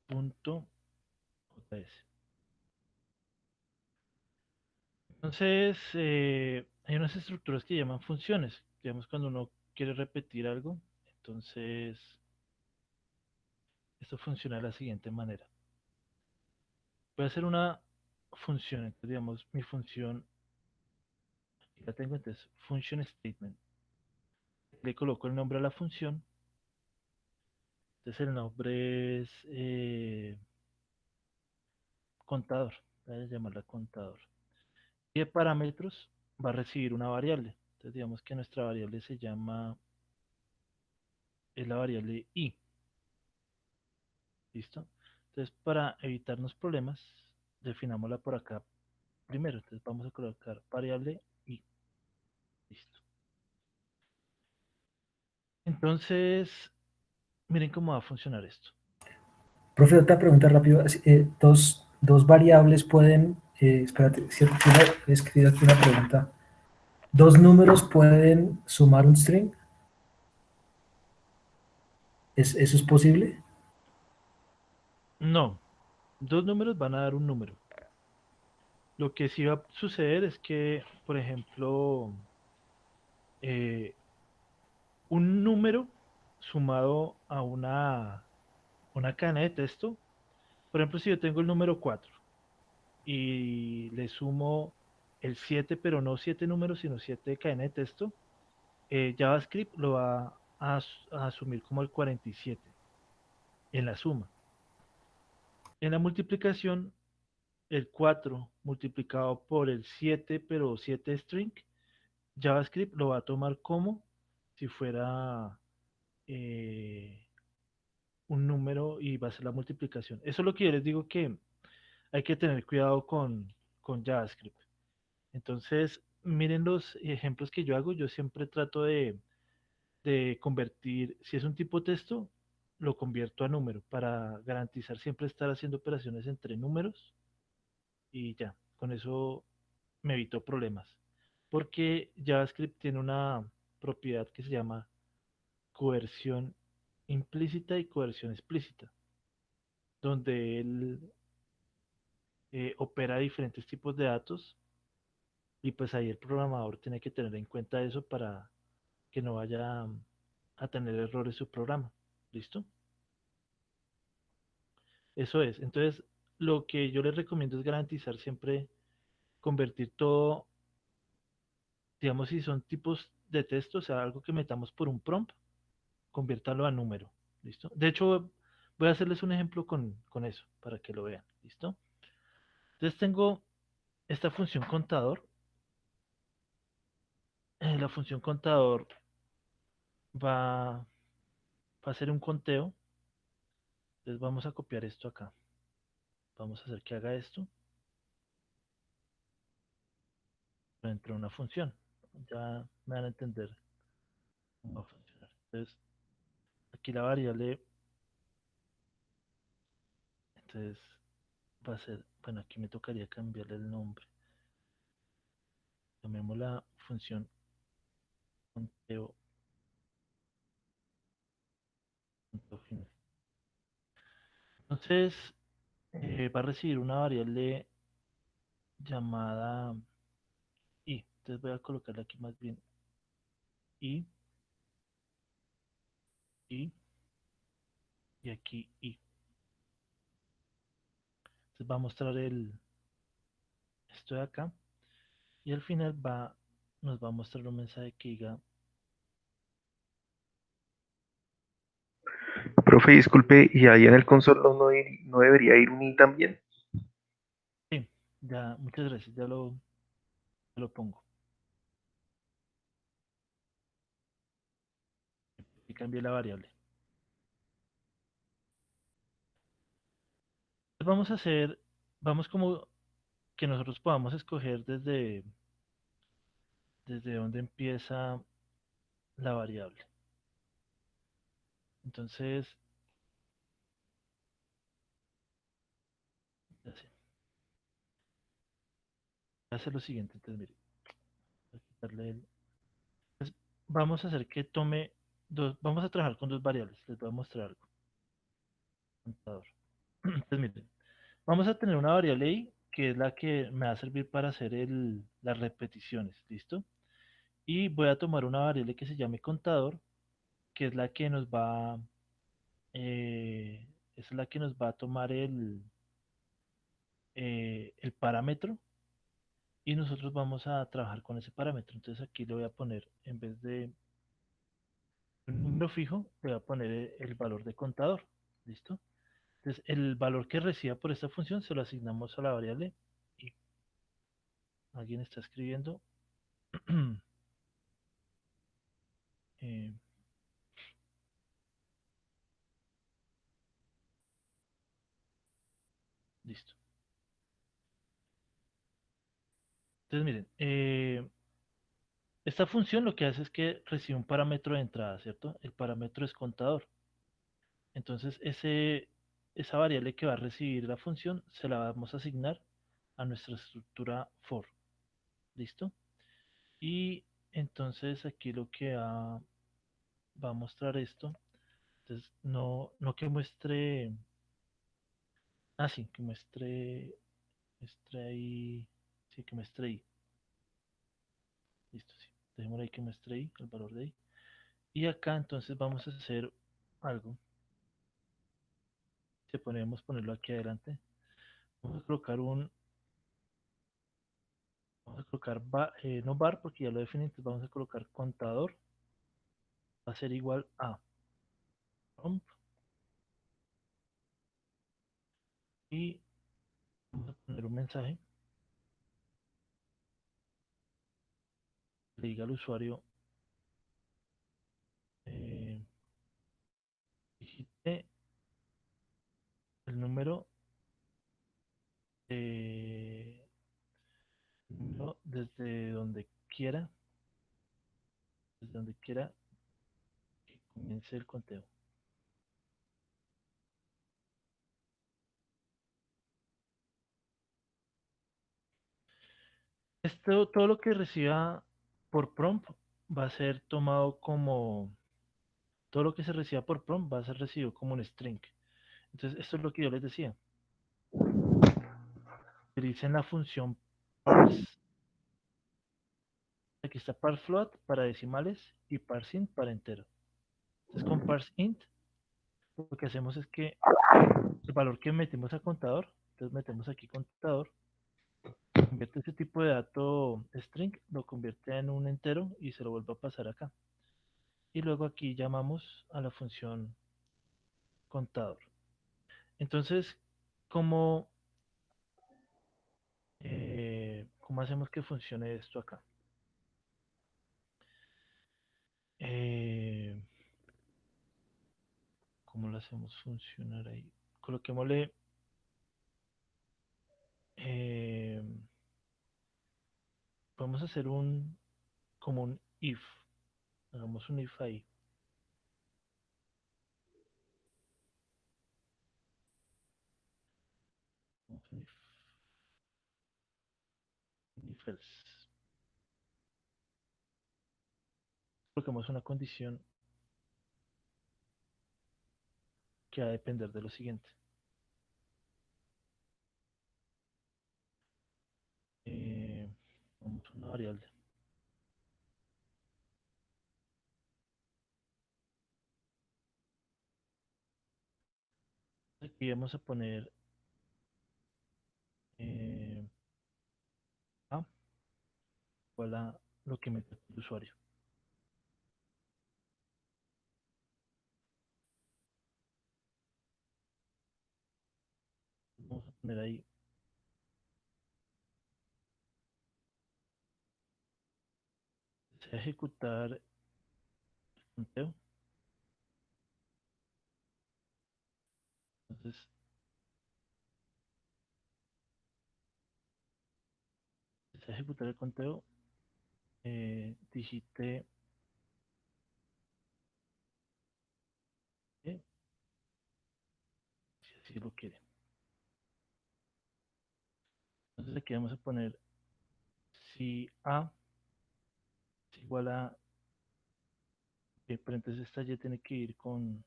Punto JS. Entonces, hay unas estructuras que llaman funciones. Digamos, cuando uno quiere repetir algo, entonces esto funciona de la siguiente manera. Voy a hacer una función, entonces, digamos, mi función, aquí la tengo, entonces, function statement. Le coloco el nombre a la función. Entonces el nombre es contador. Voy a llamarla contador. Y de parámetros va a recibir una variable. Entonces digamos que nuestra variable se llama, es la variable i. ¿Listo? Entonces para evitarnos problemas, definámosla por acá primero. Entonces vamos a colocar variable i. Listo. Entonces, miren cómo va a funcionar esto. Profe, otra pregunta rápido. Dos variables pueden, espérate, ¿cierto? He escrito aquí una pregunta. ¿Dos números pueden sumar un string? ¿Eso es posible? No, dos números van a dar un número. Lo que sí va a suceder es que, por ejemplo, eh, un número sumado a una cadena de texto, por ejemplo, si yo tengo el número 4 y le sumo el 7, pero no 7 números, sino 7 cadenas de texto, JavaScript lo va a asumir como el 47 en la suma. En la multiplicación, el 4 multiplicado por el 7, pero 7 string, JavaScript lo va a tomar como si fuera eh, un número y va a ser la multiplicación. Eso es lo que yo les digo que hay que tener cuidado con JavaScript. Entonces, miren los ejemplos que yo hago. Yo siempre trato de convertir, si es un tipo texto, lo convierto a número para garantizar siempre estar haciendo operaciones entre números y ya. Con eso me evito problemas. Porque JavaScript tiene una propiedad que se llama coerción implícita y coerción explícita, donde él opera diferentes tipos de datos y pues ahí el programador tiene que tener en cuenta eso para que no vaya a tener errores su programa. ¿Listo? Eso es. Entonces, lo que yo les recomiendo es garantizar siempre convertir todo, digamos, si son tipos de texto, o sea, algo que metamos por un prompt, conviértalo a número. ¿Listo? De hecho, voy a hacerles un ejemplo con eso para que lo vean. ¿Listo? Entonces tengo esta función contador. La función contador va, va a hacer un conteo. Entonces vamos a copiar esto acá. Vamos a hacer que haga esto dentro de una función. Ya me van a entender cómo va a funcionar. Entonces, aquí la variable, entonces va a ser, bueno, aquí me tocaría cambiarle el nombre. Llamemos la función conteo punto final. Entonces, va a recibir una variable llamada i. Entonces voy a colocarle aquí más bien i, i y aquí i. Entonces va a mostrar esto de acá y al final nos va a mostrar un mensaje que diga, Profe, disculpe, y ahí en el console no debería ir un i también. sí, ya, muchas gracias, ya lo pongo. Y cambié la variable. Vamos a hacer, vamos como que nosotros podamos escoger desde dónde empieza la variable. Entonces, así, voy a hacer lo siguiente. Entonces, mire, voy a quitarle entonces, vamos a hacer que tome vamos a trabajar con dos variables. Les voy a mostrar algo. Contador. Entonces, miren, vamos a tener una variable i que es la que me va a servir para hacer las repeticiones, ¿listo? Y voy a tomar una variable que se llame contador, que es la que nos va, eh, es la que nos va a tomar el parámetro y nosotros vamos a trabajar con ese parámetro. Entonces aquí le voy a poner, en vez de un número fijo, le voy a poner el valor de contador, ¿listo? Entonces el valor que reciba por esta función se lo asignamos a la variable y alguien está escribiendo. eh, listo. Entonces miren, esta función lo que hace es que recibe un parámetro de entrada, ¿cierto? El parámetro es contador. Entonces esa variable que va a recibir la función se la vamos a asignar a nuestra estructura for. ¿Listo? Y entonces aquí lo que va a mostrar esto, entonces no que muestre, sí, que muestre ahí, sí, que muestre ahí. Listo, sí. Dejémosle ahí que muestre ahí, el valor de ahí. Y acá entonces vamos a hacer algo. Si podemos ponerlo aquí adelante. Vamos a colocar vamos a colocar no bar porque ya lo definí, entonces vamos a colocar contador. Va a ser igual a prompt y vamos a poner un mensaje que le diga al usuario digite el eh, número desde donde quiera que comience el conteo. Esto, todo lo que reciba por prompt va a ser tomado como, todo lo que se reciba por prompt va a ser recibido como un string. Entonces, esto es lo que yo les decía. Utilicen la función parse. Aquí está parse float para decimales y parseInt para entero. Entonces, con parseInt, lo que hacemos es que el valor que metemos a contador, entonces metemos aquí contador, convierte ese tipo de dato string, lo convierte en un entero y se lo vuelve a pasar acá. Y luego aquí llamamos a la función contador. Entonces, ¿cómo, ¿cómo hacemos que funcione esto acá? Eh, ¿Cómo lo hacemos funcionar ahí? Coloquémosle, eh, podemos hacer como un if. Hagamos un if ahí. If else. Coloquemos una condición que va a depender de lo siguiente. Vamos a una variable. Aquí vamos a poner a igual a lo que mete el usuario. Vamos a poner ahí se va a ejecutar el conteo. Entonces, se va a ejecutar el conteo. Digite si así lo quiere. Entonces aquí vamos a poner si A es igual a, pero entonces esta Y tiene que ir con,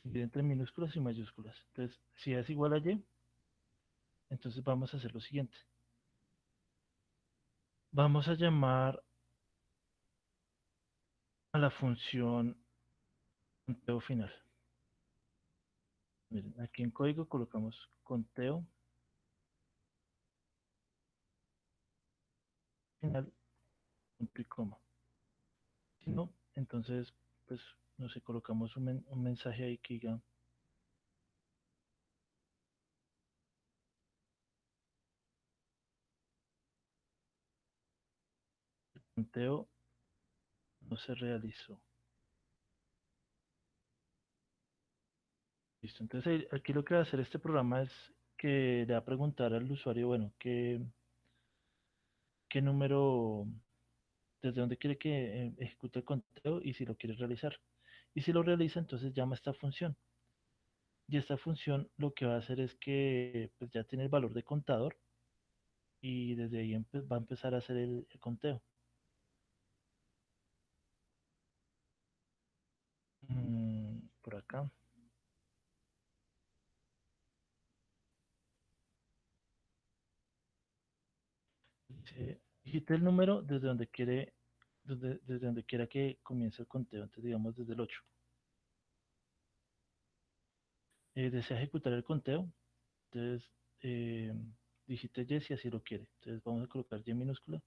divide entre minúsculas y mayúsculas. Entonces, si es igual a y, entonces vamos a hacer lo siguiente. Vamos a llamar a la función conteo final. Miren, aquí en código colocamos conteo final, punto y coma. Si no, entonces, pues, no sé, colocamos un mensaje ahí que diga el conteo no se realizó. Listo, entonces aquí lo que va a hacer este programa es que le va a preguntar al usuario, bueno, qué número, desde dónde quiere que ejecute el conteo y si lo quiere realizar. Y si lo realiza, entonces llama a esta función. Y esta función lo que va a hacer es que pues, ya tiene el valor de contador y desde ahí va a empezar a hacer el conteo. Por acá. Digite el número desde donde quiere, desde donde quiera que comience el conteo. Entonces digamos desde el 8. Desea ejecutar el conteo. Entonces eh, digite Y si así lo quiere. Entonces vamos a colocar Y minúscula.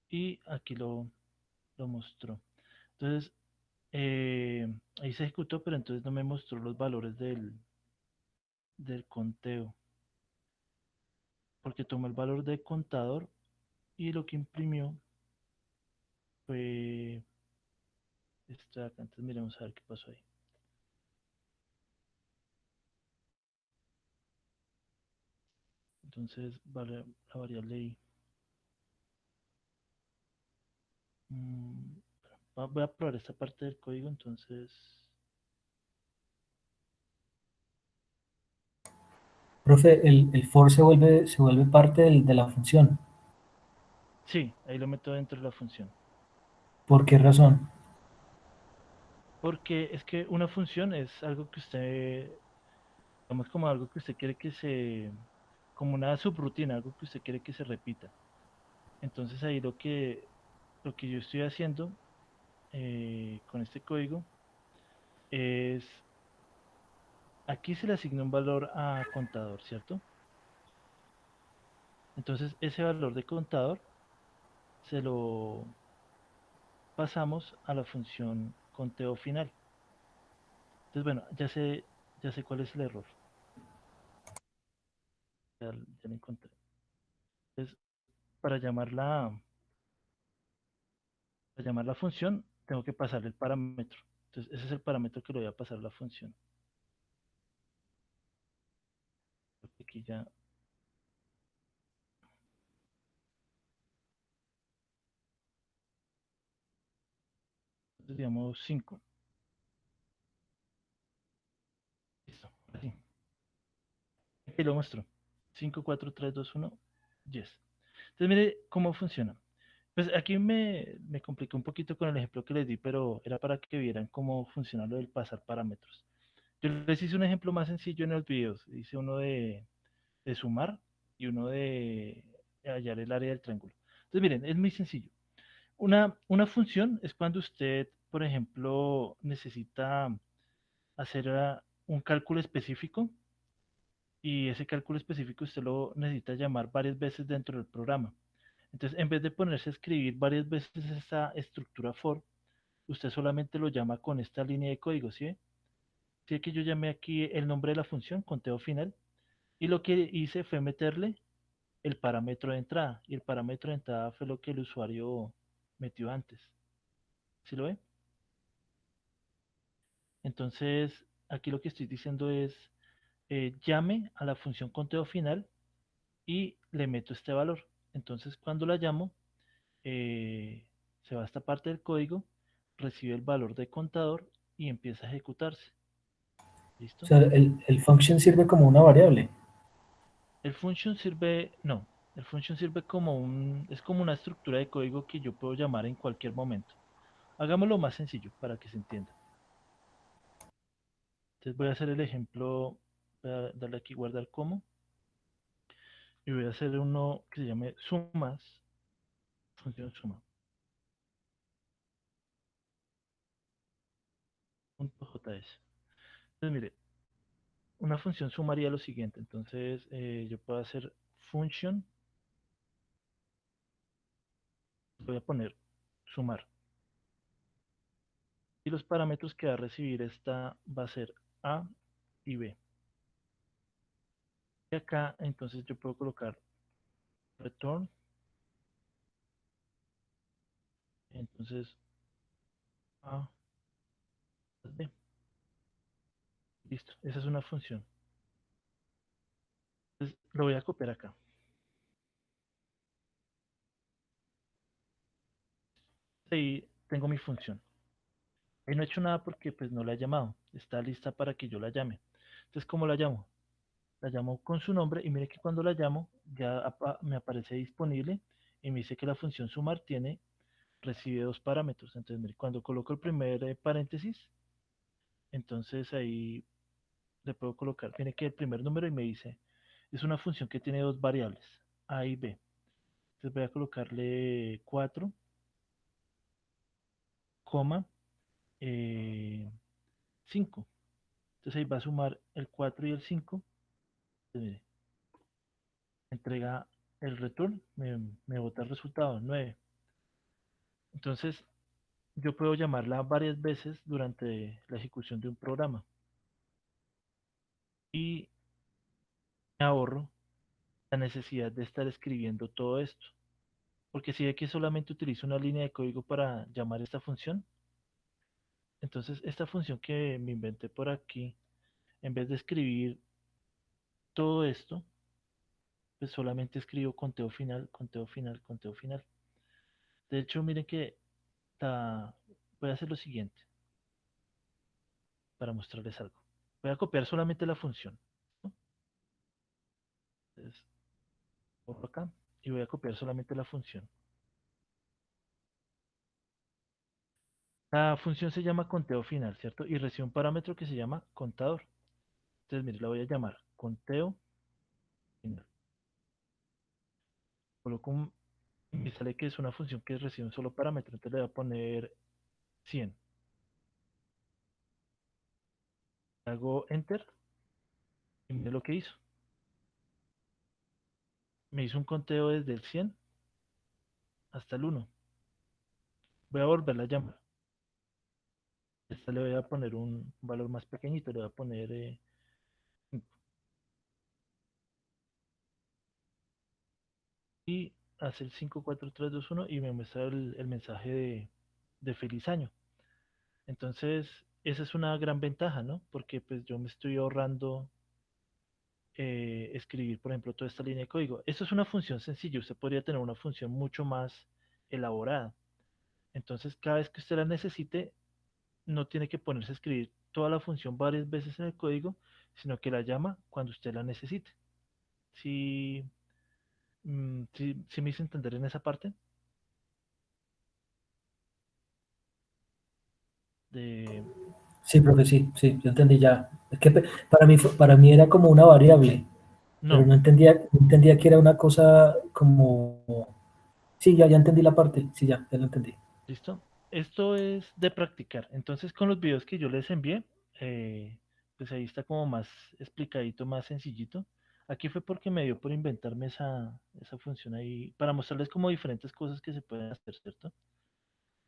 Y aquí lo mostró. Entonces ahí se ejecutó, pero entonces no me mostró los valores del conteo. Porque tomó el valor de contador y lo que imprimió fue esta acá. Entonces miremos a ver qué pasó ahí. Entonces vale la variable i. Mm, voy a probar esta parte del código, entonces Profe, el for se vuelve parte de la función. sí, ahí lo meto dentro de la función. ¿Por qué razón? Porque es que una función es algo que usted, digamos como algo que usted quiere como una subrutina, algo que usted quiere que se repita. Entonces ahí lo que yo estoy haciendo con este código es, aquí se le asigna un valor a contador, ¿cierto? Entonces ese valor de contador se lo pasamos a la función conteo final. Entonces, bueno, ya sé cuál es el error. Ya lo encontré. Entonces, para llamar la función, tengo que pasarle el parámetro. Entonces, ese es el parámetro que le voy a pasar a la función. Aquí ya, digamos 5. Listo, así. Aquí lo muestro. 5, 4, 3, 2, 1, yes. Entonces, mire cómo funciona. Pues aquí me compliqué un poquito con el ejemplo que les di, pero era para que vieran cómo funciona lo del pasar parámetros. Yo les hice un ejemplo más sencillo en los videos. Hice uno de sumar y uno de hallar el área del triángulo. Entonces, miren, es muy sencillo. Una función es cuando usted, por ejemplo, necesita hacer un cálculo específico y ese cálculo específico usted lo necesita llamar varias veces dentro del programa. Entonces, en vez de ponerse a escribir varias veces esta estructura for, usted solamente lo llama con esta línea de código, ¿sí? Sí que yo llamé aquí el nombre de la función, conteo final, y lo que hice fue meterle el parámetro de entrada, y el parámetro de entrada fue lo que el usuario metió antes. ¿Sí lo ve? Entonces, aquí lo que estoy diciendo es, llame a la función conteo final y le meto este valor. Entonces, cuando la llamo, se va a esta parte del código, recibe el valor de contador y empieza a ejecutarse. O ¿Listo? sea, el function sirve como una variable. El function sirve, no, el function sirve es como una estructura de código que yo puedo llamar en cualquier momento. Hagámoslo más sencillo para que se entienda. Entonces voy a hacer el ejemplo, voy a darle aquí guardar como, y voy a hacer uno que se llame sumas, función suma, punto .js. Entonces mire, una función sumaría lo siguiente, entonces yo puedo hacer function, voy a poner sumar, y los parámetros que va a recibir esta va a ser A y B. Y acá entonces yo puedo colocar return, entonces A más B. Listo, esa es una función. Entonces lo voy a copiar acá. Ahí tengo mi función. Ahí no he hecho nada porque pues no la he llamado. Está lista para que yo la llame. Entonces, ¿cómo la llamo? La llamo con su nombre y mire que cuando la llamo ya me aparece disponible y me dice que la función sumar recibe dos parámetros. Entonces, mire, cuando coloco el primer paréntesis, entonces ahí le puedo colocar, tiene que el primer número y me dice, es una función que tiene dos variables, A y B. Entonces voy a colocarle 4, coma, 5. Entonces ahí va a sumar el 4 y el 5. Entonces, mire, entrega el return, me bota el resultado, 9. Entonces yo puedo llamarla varias veces durante la ejecución de un programa y me ahorro la necesidad de estar escribiendo todo esto. Porque si ve que solamente utilizo una línea de código para llamar esta función, entonces esta función que me inventé por aquí, en vez de escribir todo esto, pues solamente escribo conteo final, conteo final, conteo final. De hecho, miren que voy a hacer lo siguiente para mostrarles algo. Voy a copiar solamente la función, ¿no? Entonces, borro acá y voy a copiar solamente la función. La función se llama conteo final, ¿cierto? Y recibe un parámetro que se llama contador. Entonces, mire, la voy a llamar conteo final. Coloco y sale que es una función que recibe un solo parámetro. Entonces le voy a poner 100. Hago enter y mire lo que hizo. Me hizo un conteo desde el 100 hasta el 1. Voy a volverla a llamar. Esta le voy a poner un valor más pequeñito. Le voy a poner 5. Y hace el 5, 4, 3, 2, 1 y me muestra el mensaje de feliz año. Entonces, esa es una gran ventaja, ¿no? Porque pues yo me estoy ahorrando escribir, por ejemplo, toda esta línea de código. Esto es una función sencilla. Usted podría tener una función mucho más elaborada. Entonces, cada vez que usted la necesite, no tiene que ponerse a escribir toda la función varias veces en el código, sino que la llama cuando usted la necesite. ¿Sí, sí me hice entender en esa parte? De, Sí, profe, sí, sí, yo entendí ya. Es que para mí era como una variable, pero no, no entendía que era una cosa como... Sí, ya entendí la parte, sí, ya lo entendí. ¿listo? Esto es de practicar. Entonces, con los videos que yo les envié, pues ahí está como más explicadito, más sencillito. Aquí fue porque me dio por inventarme esa función ahí, para mostrarles como diferentes cosas que se pueden hacer, ¿cierto?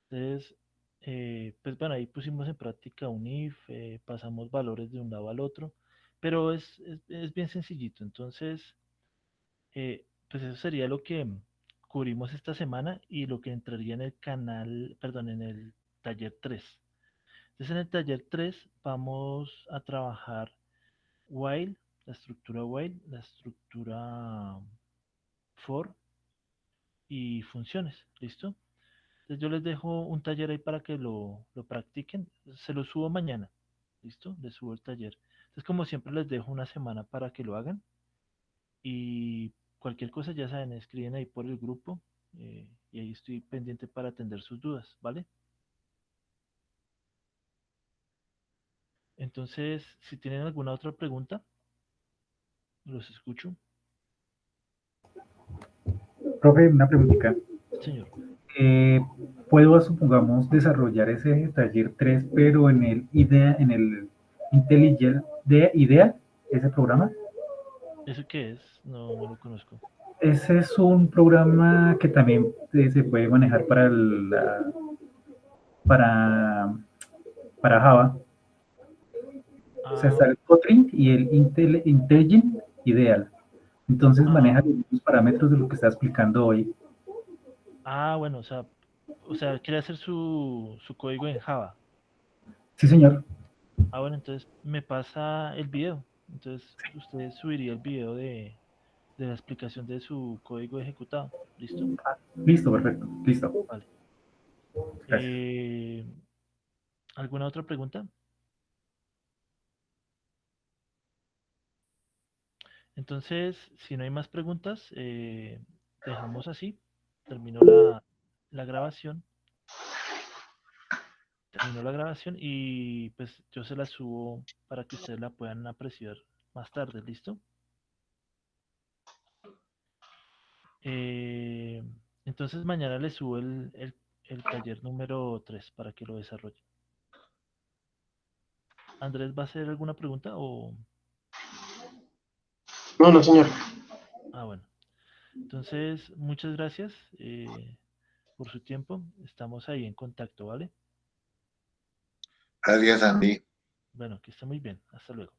Entonces, pues bueno, ahí pusimos en práctica un if, pasamos valores de un lado al otro, pero es bien sencillito. Entonces, pues eso sería lo que cubrimos esta semana y lo que entraría en el canal, perdón, en el taller 3. Entonces, en el taller 3 vamos a trabajar while, la estructura for y funciones, ¿listo? Entonces yo les dejo un taller ahí para que lo practiquen. Se lo subo mañana. ¿Listo? Les subo el taller. Entonces, como siempre, les dejo una semana para que lo hagan. Y cualquier cosa, ya saben, escriben ahí por el grupo. Y ahí estoy pendiente para atender sus dudas, ¿vale? Entonces, si tienen alguna otra pregunta, los escucho. Profe, una preguntita. Señor. ¿Puedo, supongamos, desarrollar ese taller 3, pero en el IDEA, en el IntelliJ de IDEA, ese programa? ¿Eso qué es? No, no lo conozco. Ese es un programa que también se puede manejar para, para Java. O sea, está el Kotlin y el IntelliJ Ideal. Entonces maneja los mismos parámetros de lo que está explicando hoy. Bueno, o sea, quiere hacer su código en Java. Sí, señor. Bueno, entonces me pasa el video. Entonces usted subiría el video de la explicación de su código ejecutado. ¿Listo? Listo, perfecto. Listo. Vale. Gracias. ¿Alguna otra pregunta? Entonces, si no hay más preguntas, dejamos así. Terminó la grabación. Terminó la grabación y pues yo se la subo para que ustedes la puedan apreciar más tarde. ¿Listo? Eh, entonces mañana les subo el taller número 3 para que lo desarrolle. Andrés, ¿va a hacer alguna pregunta o...? No, no, señor. Bueno. Entonces, muchas gracias por su tiempo. Estamos ahí en contacto, ¿vale? Gracias, Andy. Bueno, que esté muy bien. Hasta luego.